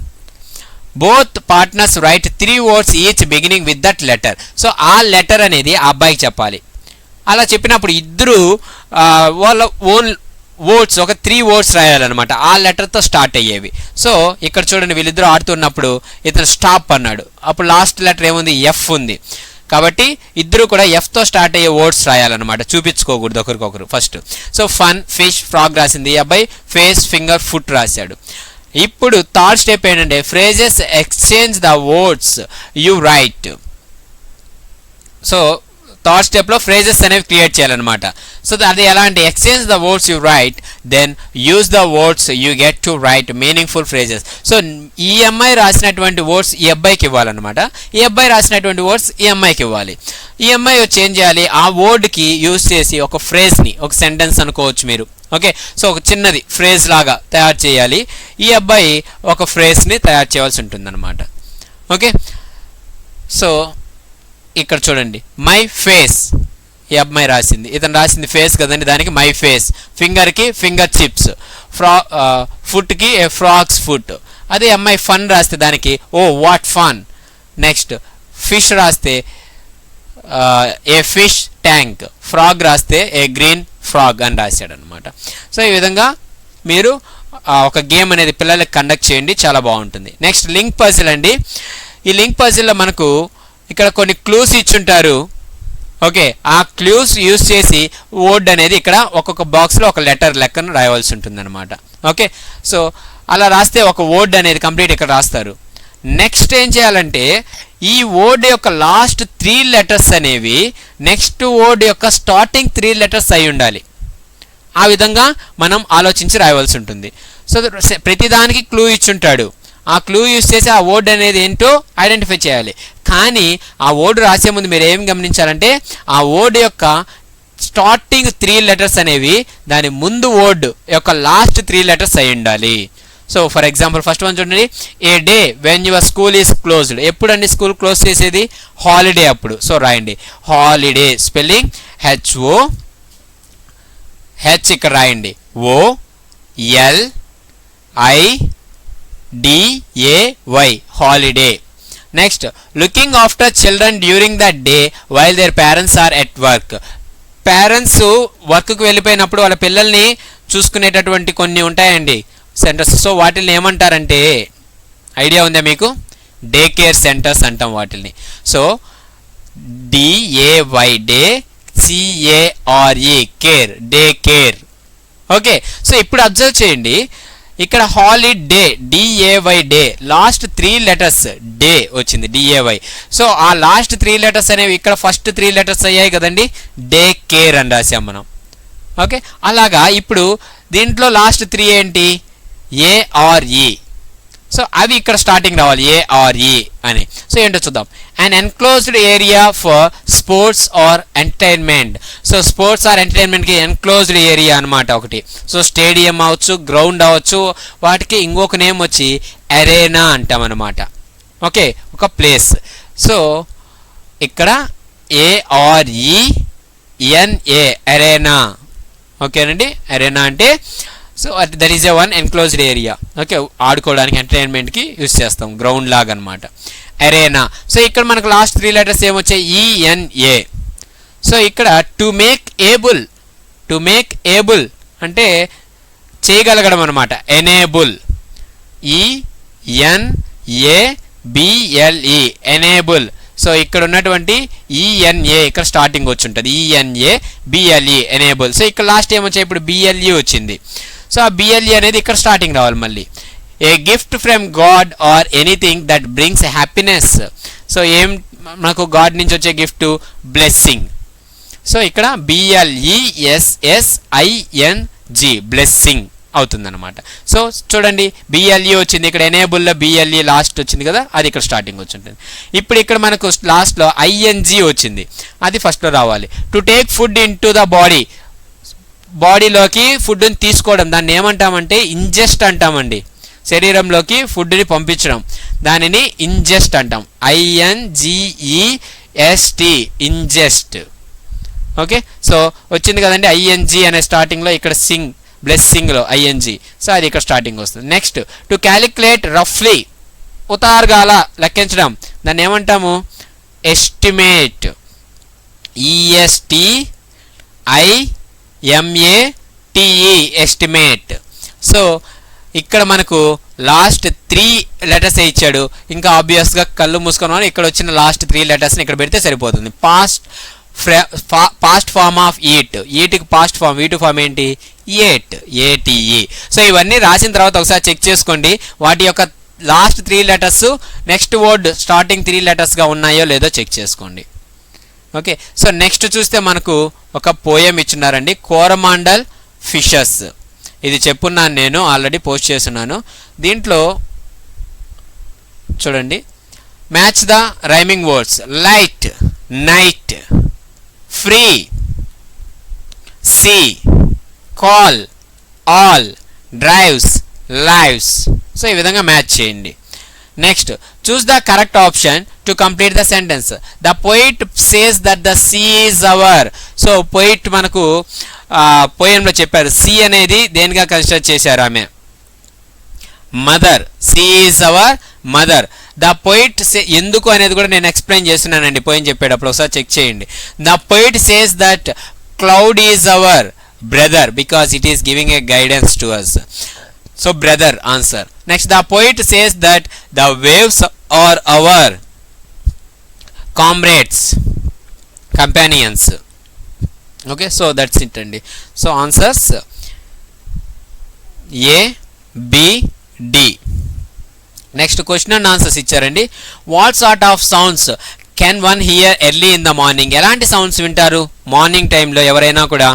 Both partners right 3 words each beginning with that letter. So ఆ లెటర్ అనేది ఆ అబ్బాయికి చెప్పాలి. అలా చెప్పినప్పుడు ఇద్దరు వాళ్ళ ఓన్ వర్డ్స్ ఒక 3 words రాయాలన్నమాట. ఆ లెటర్తో స్టార్ట్ అయ్యేవి. సో ఇక్కడ చూడండి, వీళ్ళిద్దరూ ఆడుతున్నప్పుడు ఇతను స్టాప్ అన్నాడు. అప్పుడు లాస్ట్ లెటర్ ఏముంది? F ఉంది. కాబట్టి ఇద్దరు కూడా ఎఫ్తో స్టార్ట్ అయ్యే వర్డ్స్ రాయాలన్నమాట, చూపించుకోకూడదు ఒకరికొకరు first. So fun, fish, frog రాసింది ఈ అబ్బాయి, ఫేస్, ఫింగర్, ఫుట్ రాశాడు. ఇప్పుడు థర్డ్ స్టెప్ ఏంటంటే phrases exchange the words you write. So third స్టెప్లో ఫ్రేజెస్ అనేవి క్రియేట్ చేయాలన్నమాట. సో అది ఎలా అంటే exchange the words you write, then use the words you get to write meaningful phrases. So ఈ అమ్మాయి రాసినటువంటి వర్డ్స్ ఈ అబ్బాయికి ఇవ్వాలన్నమాట, ఈ అబ్బాయి రాసినటువంటి వర్డ్స్ ఈ అమ్మాయికి ఇవ్వాలి. ఈ అమ్మాయి వచ్చి ఏం చేయాలి, ఆ వర్డ్కి యూజ్ చేసి ఒక ఫ్రేజ్ని, ఒక సెంటెన్స్ అనుకోవచ్చు మీరు, ఓకే. సో ఒక చిన్నది ఫ్రేజ్ లాగా తయారు చేయాలి. ఈ అబ్బాయి ఒక ఫ్రేజ్ని తయారు చేయాల్సి ఉంటుందన్నమాట, ఓకే. సో ఇక్కడ చూడండి, మై ఫేస్ ఈ అమ్మాయి రాసింది, ఇతను రాసింది ఫేస్ కదండి, దానికి మై ఫేస్. ఫింగర్కి ఫింగర్ చిప్స్, ఫుట్కి ఏ ఫ్రాగ్స్ ఫుట్. అదే అమ్మాయి ఫన్ రాస్తే దానికి oh what fun. Next fish రాస్తే ఏ ఫిష్ ట్యాంక్, ఫ్రాగ్ రాస్తే ఏ గ్రీన్ ఫ్రాగ్ అని రాశాడు అనమాట. సో ఈ విధంగా మీరు ఒక గేమ్ అనేది పిల్లలకి కండక్ట్ చేయండి, చాలా బాగుంటుంది. నెక్స్ట్ లింక్ పజిల్ అండి. ఈ లింక్ పజిల్లో మనకు ఇక్కడ కొన్ని క్లూస్ ఇచ్చుంటారు, ఓకే. ఆ క్లూస్ యూస్ చేసి వర్డ్ అనేది ఇక్కడ ఒక్కొక్క బాక్స్లో ఒక లెటర్ లెక్కను రాయవలసి ఉంటుంది అనమాట, ఓకే. సో అలా రాస్తే ఒక వర్డ్ అనేది కంప్లీట్ ఇక్కడ రాస్తారు. నెక్స్ట్ ఏం చేయాలంటే ఈ వర్డ్ యొక్క లాస్ట్ 3 లెటర్స్ అనేవి నెక్స్ట్ వర్డ్ యొక్క స్టార్టింగ్ 3 లెటర్స్ అయి ఉండాలి. ఆ విధంగా మనం ఆలోచించి రాయవలసి ఉంటుంది. సో ప్రతిదానికి క్లూ ఇచ్చుంటాడు, ఆ క్లూ యూస్ చేసి ఆ వర్డ్ అనేది ఏంటో ఐడెంటిఫై చేయాలి. కానీ ఆ వర్డ్ రాసే ముందు మీరు ఏం గమనించాలంటే ఆ వర్డ్ యొక్క స్టార్టింగ్ 3 లెటర్స్ అనేవి దాని ముందు వర్డ్ యొక్క లాస్ట్ 3 లెటర్స్ అయి ఉండాలి. So for example first one చూడండి, a day when your school is closed. ఎప్పుడండి స్కూల్ క్లోజ్ చేసేది? హాలిడే అప్పుడు. సో రాయండి హాలిడే, స్పెల్లింగ్ HO, హెచ్ ఇక్కడ రాయండి, OLIDAY, holiday. Next looking after children during the day while their parents are at work. Parents వర్క్కి వెళ్ళిపోయినప్పుడు వాళ్ళ పిల్లల్ని చూసుకునేటటువంటి కొన్ని ఉంటాయండి సెంటర్స్. సో వాటిని ఏమంటారంటే ఐడియా ఉందా మీకు? డే కేర్ సెంటర్స్ అంటాం వాటిని. So DAY day, CARE care, day care, okay. So ఇప్పుడు అబ్జర్వ్ చేయండి, ఇక్కడ holiday DAY day, last 3 letters day వచ్చింది DAY. సో ఆ లాస్ట్ 3 లెటర్స్ అనేవి ఇక్కడ ఫస్ట్ 3 లెటర్స్ అయ్యాయి కదండి, డే కేర్ అని రాసాం మనం, ఓకే. అలాగా ఇప్పుడు దీంట్లో లాస్ట్ 3 ఏంటి? ARE. సో అవి ఇక్కడ స్టార్టింగ్ రావాలి, ARE అని. సో ఏంటో చూద్దాం. An enclosed area for sports or entertainment. So sports or ఎంటర్టైన్మెంట్కి ఎన్క్లోజ్డ్ ఏరియా అనమాట ఒకటి. సో స్టేడియం అవ్వచ్చు, గ్రౌండ్ అవ్వచ్చు, వాటికి ఇంకొక నేమ్ వచ్చి అరేనా అంటాం అనమాట, ఓకే, ఒక ప్లేస్. సో ఇక్కడ ARENA అరేనా, ఓకేనండి. అరేనా అంటే so that is one enclosed area, okay. ఆడుకోవడానికి ఎంటర్టైన్మెంట్కి యూస్ చేస్తాం, గ్రౌండ్ లాగా అనమాట, అరేనా. సో ఇక్కడ మనకు లాస్ట్ 3 లెటర్స్ ఏమొచ్చాయి? ENA. సో ఇక్కడ టు మేక్ ఏబుల్ అంటే చేయగలగడం అనమాట, ఎనేబుల్, ENABLE ఎనేబుల్. సో ఇక్కడ ఉన్నటువంటి ENA ఇక్కడ స్టార్టింగ్ వచ్చి ఉంటుంది, ENABLE ఎనేబుల్. సో ఇక్కడ లాస్ట్ ఏమొచ్చాయి? ఇప్పుడు BLE వచ్చింది. సో ఆ BLE అనేది ఇక్కడ స్టార్టింగ్ రావాలి మళ్ళీ. A gift from God or anything that brings happiness. So ఏం మనకు గాడ్ నుంచి వచ్చే గిఫ్ట్? బ్లెస్సింగ్. సో ఇక్కడ BLESSING బ్లెస్సింగ్ అవుతుందన్నమాట. సో చూడండి BLE వచ్చింది, ఇక్కడ ఎనేబుల్లో BLE లాస్ట్ వచ్చింది కదా, అది ఇక్కడ స్టార్టింగ్ వచ్చి ఉంటుంది. ఇప్పుడు ఇక్కడ మనకు లాస్ట్లో ING వచ్చింది, అది ఫస్ట్లో రావాలి. To take food in to the body, బాడీలోకి ఫుడ్ని తీసుకోవడం, దాన్ని ఏమంటామంటే ఇంజెస్ట్ అంటామండి. శరీరంలోకి ఫుడ్ని పంపించడం, దానిని ఇంజెస్ట్ అంటాం, INGEST ఇంజెస్ట్, ఓకే. సో వచ్చింది కదండి ING అనే స్టార్టింగ్లో, ఇక్కడ సింగ్ బ్లెస్సింగ్లో ING. సో అది ఇక్కడ స్టార్టింగ్ వస్తుంది. నెక్స్ట్ టు క్యాలిక్యులేట్ రఫ్లీ, ఉతారుగాల లెక్కించడం, దాన్ని ఏమంటాము? Estimate, ESTIMATE estimate. సో ఇక్కడ మనకు లాస్ట్ 3 లెటర్స్ ఇచ్చాడు, ఇంకా ఆబ్వియస్గా కళ్ళు మూసుకొని ఇక్కడ వచ్చిన లాస్ట్ 3 లెటర్స్ని ఇక్కడ పెడితే సరిపోతుంది. పాస్ట్ ఫార్మ్ ఆఫ్ ఈట్కి పాస్ట్ ఫార్మ్ వీటు ఫార్మ్ ఏంటి, ఏటీఈ. సో ఇవన్నీ రాసిన తర్వాత ఒకసారి చెక్ చేసుకోండి వాటి యొక్క last 3 letters next word starting 3 లెటర్స్గా ఉన్నాయో లేదో చెక్ చేసుకోండి. ఓకే, సో నెక్స్ట్ చూస్తే మనకు ఒక పోయం ఇచ్చున్నారండి, కోరమాండల్ ఫిషెస్. ఇది చెప్పున్నాను, నేను ఆల్రెడీ పోస్ట్ చేస్తున్నాను. దీంట్లో చూడండి, match the rhyming words. Light, night, free, sea, call, all, drives, lives. So ఈ విధంగా మ్యాచ్ చేయండి. Next, choose the correct option to complete the sentence. The poet says that the sea is our. So poet మనకు పోయంలో చెప్పారు, sea అనేది దేనిగా consider చేశారు ఆమె, mother. Sea is our mother. The poet ఎందుకు అనేది కూడా నేను ఎక్స్ప్లెయిన్ చేస్తున్నానండి పోయం చెప్పేటప్పుడు, ఒకసారి చెక్ చేయండి. The poet says that cloud is our brother because it is giving a guidance to us. So brother answer. Next, the poet says that the waves are our comrades, companions. Okay, so that's it andi. So answers A, B, D. Next, question and answers ఇచ్చారండి. What sort of sounds can one hear early in the morning? ఎలాంటి sounds వింటారు morning టైంలో ఎవరైనా కూడా?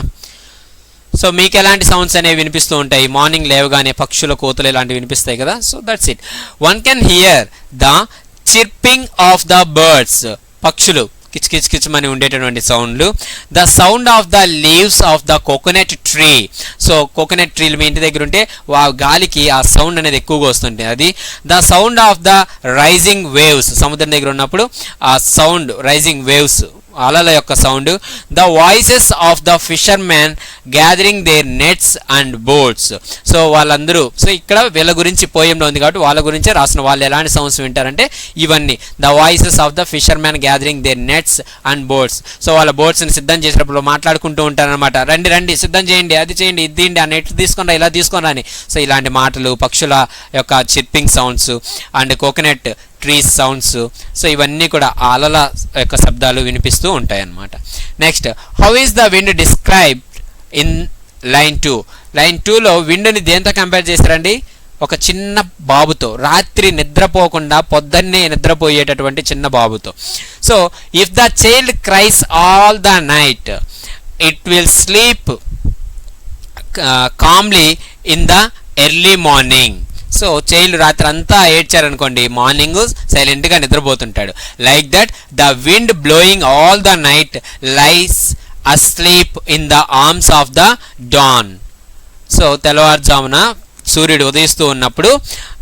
So మీకు ఎలాంటి sounds అనేవి వినిపిస్తూ ఉంటాయి మార్నింగ్ లేవగానే? పక్షుల కోతులు ఇలాంటివి వినిపిస్తాయి కదా. So that's it. One can hear the chirping of the birds. పక్షులు కిచ్ కిచ్ కిచ్మని ఉండేటటువంటి సౌండ్లు. The sound of the leaves of the coconut tree. So coconut ట్రీలు మీ ఇంటి దగ్గర ఉంటే గాలికి ఆ సౌండ్ అనేది ఎక్కువగా వస్తుంటుంది, అది. The sound of the rising waves. సముద్రం దగ్గర ఉన్నప్పుడు ఆ సౌండ్, రైజింగ్ వేవ్స్, అలల యొక్క sound. The voices of the fishermen gathering their nets and boats. So వాళ్ళందరూ, సో ఇక్కడ వీళ్ళ గురించి పోయంలో ఉంది కాబట్టి వాళ్ళ గురించే రాసిన. వాళ్ళు ఎలాంటి సౌండ్స్ వింటారంటే ఇవన్నీ. The voices of the fishermen gathering their nets and boats. So వాళ్ళ బోట్స్ని సిద్ధం చేసినప్పుడు మాట్లాడుకుంటూ ఉంటారనమాట. రండి రండి సిద్ధం చేయండి, అది చేయండి, ఇది తీయండి, ఆ నెట్ తీసుకొని ఇలా తీసుకొని రాని. సో ఇలాంటి మాటలు, పక్షుల యొక్క chirping sounds and coconut trees sounds. So ఇవన్నీ కూడా అలల యొక్క శబ్దాలు వినిపిస్తూ ఉంటాయి అన్నమాట. Next, how is the wind described in line 2? Line 2లో విండ్ని దేంతో కంపేర్ చేశారండి? ఒక చిన్న బాబుతో, రాత్రి నిద్రపోకుండా పొద్దున్నే నిద్రపోయేటటువంటి చిన్న బాబుతో. So if the child cries all the night it will sleep calmly in the early morning. So child రాత్రి అంతా ఏడ్చారనుకోండి, మార్నింగ్ సైలెంట్గా నిద్రపోతుంటాడు. Like that the wind blowing all the night lies asleep in the arms of the dawn. So తెల్లవారుజామున సూర్యుడు ఉదయిస్తూ ఉన్నప్పుడు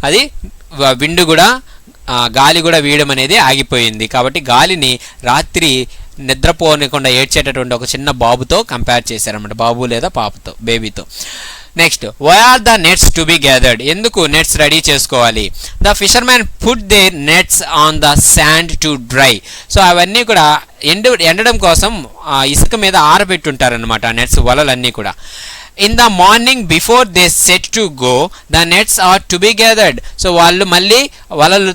అది wind కూడా, గాలి కూడా వీయడం అనేది ఆగిపోయింది. కాబట్టి గాలిని రాత్రి నిద్రపోనకుండా ఏడ్చేటటువంటి ఒక చిన్న బాబుతో కంపేర్ చేశారన్నమాట, బాబు లేదా పాపతో, బేబీతో. Next, why are the nets to be gathered? ఎందుకు నెట్స్ రెడీ చేసుకోవాలి? The fishermen put their nets on the sand to dry. So అవన్నీ కూడా ఎండడం కోసం ఇసుక మీద ఆరబెట్టుంటారనమాట నెట్స్, వలలన్నీ కూడా. In the morning before they set to go the nets are to be gathered. So వాళ్ళు మళ్ళీ వలలు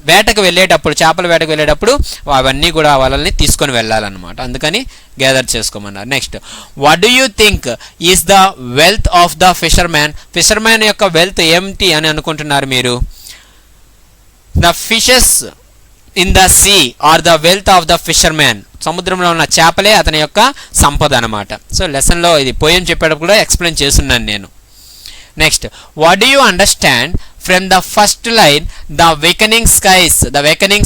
వేటకు వెళ్ళేటప్పుడు, చేపల వేటకు వెళ్ళేటప్పుడు అవన్నీ కూడా వలల్ని తీసుకొని వెళ్ళాలన్నమాట, అందుకని గ్యాదర్ చేసుకోమన్నారు. Next, what do you think is the wealth of the fisherman? Fisherman యొక్క వెల్త్ ఏమిటి అని అనుకుంటున్నారు మీరు? The fishes in the sea are the wealth of the fisherman. సముద్రంలో ఉన్న చేపలే అతని యొక్క సంపద అనమాట. సో లెసన్లో ఇది పోయం చెప్పేటప్పుడు కూడా ఎక్స్ప్లెయిన్ చేస్తున్నాను నేను. Next, what do you understand from the first line the wakening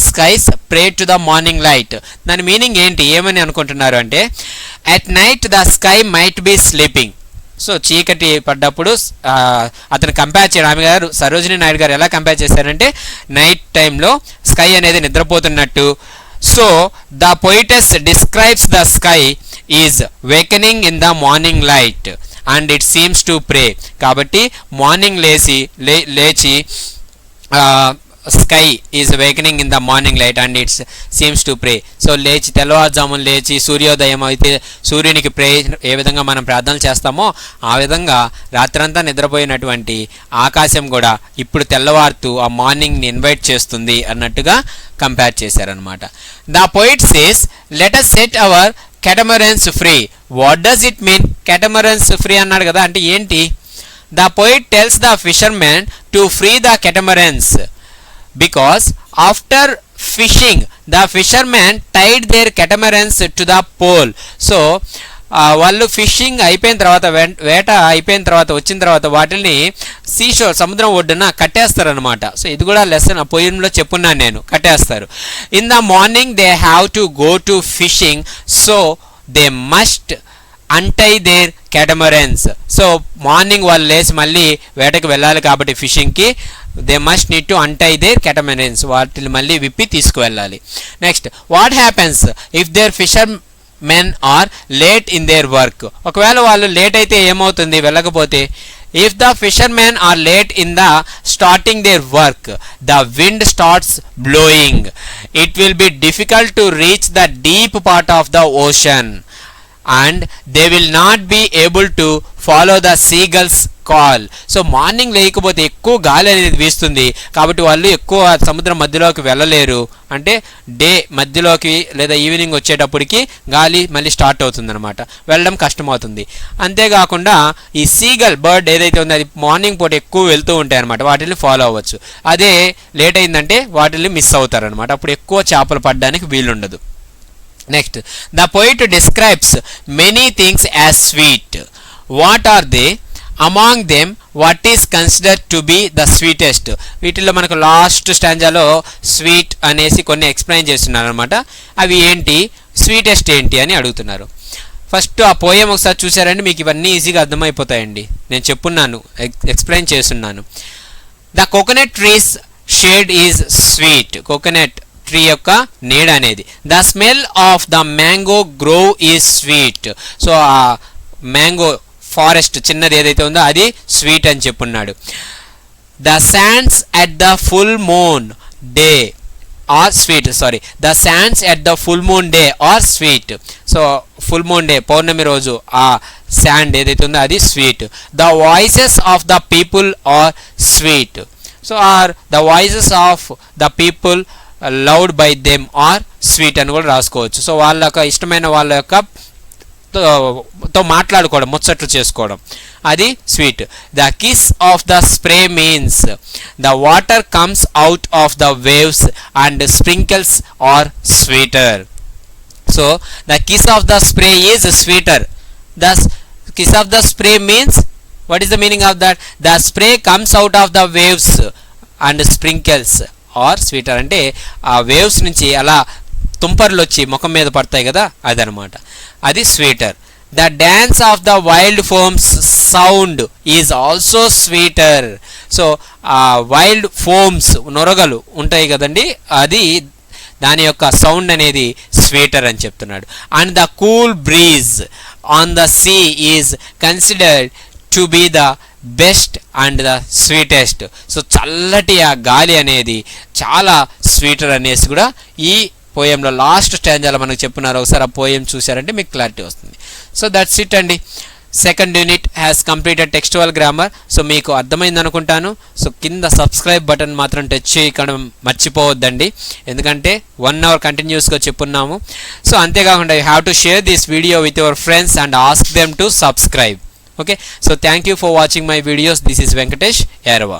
skies pray to the morning light? దాని మీనింగ్ ఏంటి, ఏమని అనుకుంటున్నారు అంటే, at night the sky might be sleeping. So చీకటి పడ్డప్పుడు అతను కంపేర్ చేయడం, ఆమె గారు సరోజిని నాయుడు గారు ఎలా కంపేర్ చేశారంటే నైట్ టైంలో స్కై అనేది నిద్రపోతున్నట్టు. So the poetess describes the sky is wakening in the morning light and it seems to pray. కాబట్టి మార్నింగ్ లేచి sky is awakening in the morning light and it's seems to pray. So లేచి తెల్లవారుజామున లేచి సూర్యోదయం అయితే సూర్యునికి ప్రే ఏ విధంగా మనం ప్రార్థనలు చేస్తామో ఆ విధంగా రాత్రంతా నిద్రపోయినటువంటి ఆకాశం కూడా ఇప్పుడు తెల్లవారుతూ ఆ మార్నింగ్ని ఇన్వైట్ చేస్తుంది అన్నట్టుగా కంపేర్ చేశారనమాట. The poet says let us set our catamarans free. What does it mean? catamarans free అన్నాడు కదా, అంటే ఏంటి? The poet tells the fishermen to free the catamarans because after fishing the fishermen tied their catamarans to the pole. So వాళ్ళు fishing అయిపోయిన తర్వాత వేట అయిపోయిన తర్వాత వచ్చిన తర్వాత వాటిని సీషోర్ సముద్రం ఒడ్డున కట్టేస్తారనమాట. సో ఇది కూడా లెసన్ పోయిన్లో చెప్పున్నాను నేను, కట్టేస్తారు. In the morning they have to go to fishing so they must untie their catamarans. So morning వాళ్ళు లేచి మళ్ళీ వేటకి వెళ్ళాలి కాబట్టి ఫిషింగ్కి they must need to untie their catamarans, వాటిని మళ్ళీ విప్పి తీసుకువెళ్ళాలి. Next what happens if their fishermen are late in their work. ఒకవేళ వాళ్ళు లేట్ అయితే ఏమవుతుంది వెళ్ళకపోతే? If the fishermen are late in the starting their work the wind starts blowing. It will be difficult to reach the deep part of the ocean and they will not be able to follow the seagulls call. So morning లేకపోతే ఎక్కువ గాలి అనేది వీస్తుంది కాబట్టి వాళ్ళు ఎక్కువ సముద్రం మధ్యలోకి వెళ్ళలేరు. అంటే డే మధ్యలోకి లేదా ఈవినింగ్ వచ్చేటప్పటికి గాలి మళ్ళీ స్టార్ట్ అవుతుంది అనమాట, వెళ్ళడం కష్టమవుతుంది. అంతేకాకుండా ఈ సీగల్ బర్డ్ ఏదైతే ఉందో అది మార్నింగ్ పూట ఎక్కువ వెళ్తూ ఉంటాయి అనమాట, వాటిని ఫాలో అవ్వచ్చు. అదే లేట్ అయిందంటే వాటిని మిస్ అవుతారనమాట, అప్పుడు ఎక్కువ చేపలు పడడానికి వీలుండదు. Next, the poet describes many things as sweet. What are they? Among them, what is considered to be the sweetest? వీటిలో మనకు లాస్ట్ స్టాంజాలో స్వీట్ అనేసి కొన్ని ఎక్స్ప్లెయిన్ చేస్తున్నారు అనమాట. అవి ఏంటి, స్వీటెస్ట్ ఏంటి అని అడుగుతున్నారు. ఫస్ట్ ఆ పోయం ఒకసారి చూసారండి, మీకు ఇవన్నీ ఈజీగా అర్థమైపోతాయండి. నేను చెప్పున్నాను, ఎక్స్ప్లెయిన్ చేస్తున్నాను. The coconut trees shade is sweet. Coconut tree యొక్క నీడ అనేది. The smell of the mango grove is sweet. So ఆ మ్యాంగో ఫారెస్ట్ చిన్నది ఏదైతే ఉందో అది స్వీట్ అని చెప్పున్నాడు. The sands at the full moon day are sweet. The sands at the full moon day are sweet. So full moon day పౌర్ణమి రోజు ఆ శాండ్ ఏదైతే ఉందో అది sweet. The voices of the people are sweet. So are the voices of the people loud by them are sweet అని కూడా రాసుకోవచ్చు. So వాళ్ళ యొక్క ఇష్టమైన వాళ్ళ యొక్క తో మాట్లాడుకోవడం, ముచ్చట్లు చేసుకోవడం, అది sweet. The kiss of the spray means the water comes out of the waves and sprinkles are sweeter. So the kiss of the spray is sweeter. The kiss of the spray means what is the meaning of that? The spray comes out of the waves and sprinkles or sweeter. అంటే ఆ waves నుంచి అలా తుంపర్లు వచ్చి ముఖం మీద పడతాయి కదా, అదనమాట, అది sweeter. The dance of the wild firms sound is also sweeter. So ఆ వైల్డ్ ఫోమ్స్ నొరగలు ఉంటాయి కదండి, అది దాని యొక్క సౌండ్ అనేది స్వీటర్ అని చెప్తున్నాడు. And the cool breeze on the sea is considered to be the best and the sweetest. So చల్లటి ఆ గాలి అనేది చాలా స్వీటర్ అనేసి కూడా ఈ పోయంలో లాస్ట్ స్టాంజాలో మనకు చెప్పున్నారు. ఒకసారి ఆ పోయం చూసారంటే మీకు క్లారిటీ వస్తుంది. సో దట్స్ ఇట్ అండి. Second unit has completed textual grammar. So మీకు అర్థమైంది అనుకుంటాను. సో కింద సబ్స్క్రైబ్ బటన్ మాత్రం టచ్ చేయడం మర్చిపోవద్దండి, ఎందుకంటే 1 hour కంటిన్యూస్గా చెప్పున్నాము. సో అంతేకాకుండా you have to share this video with your friends and ask them to subscribe. Okay, so thank you for watching my videos. This is Venkatesh Yarava.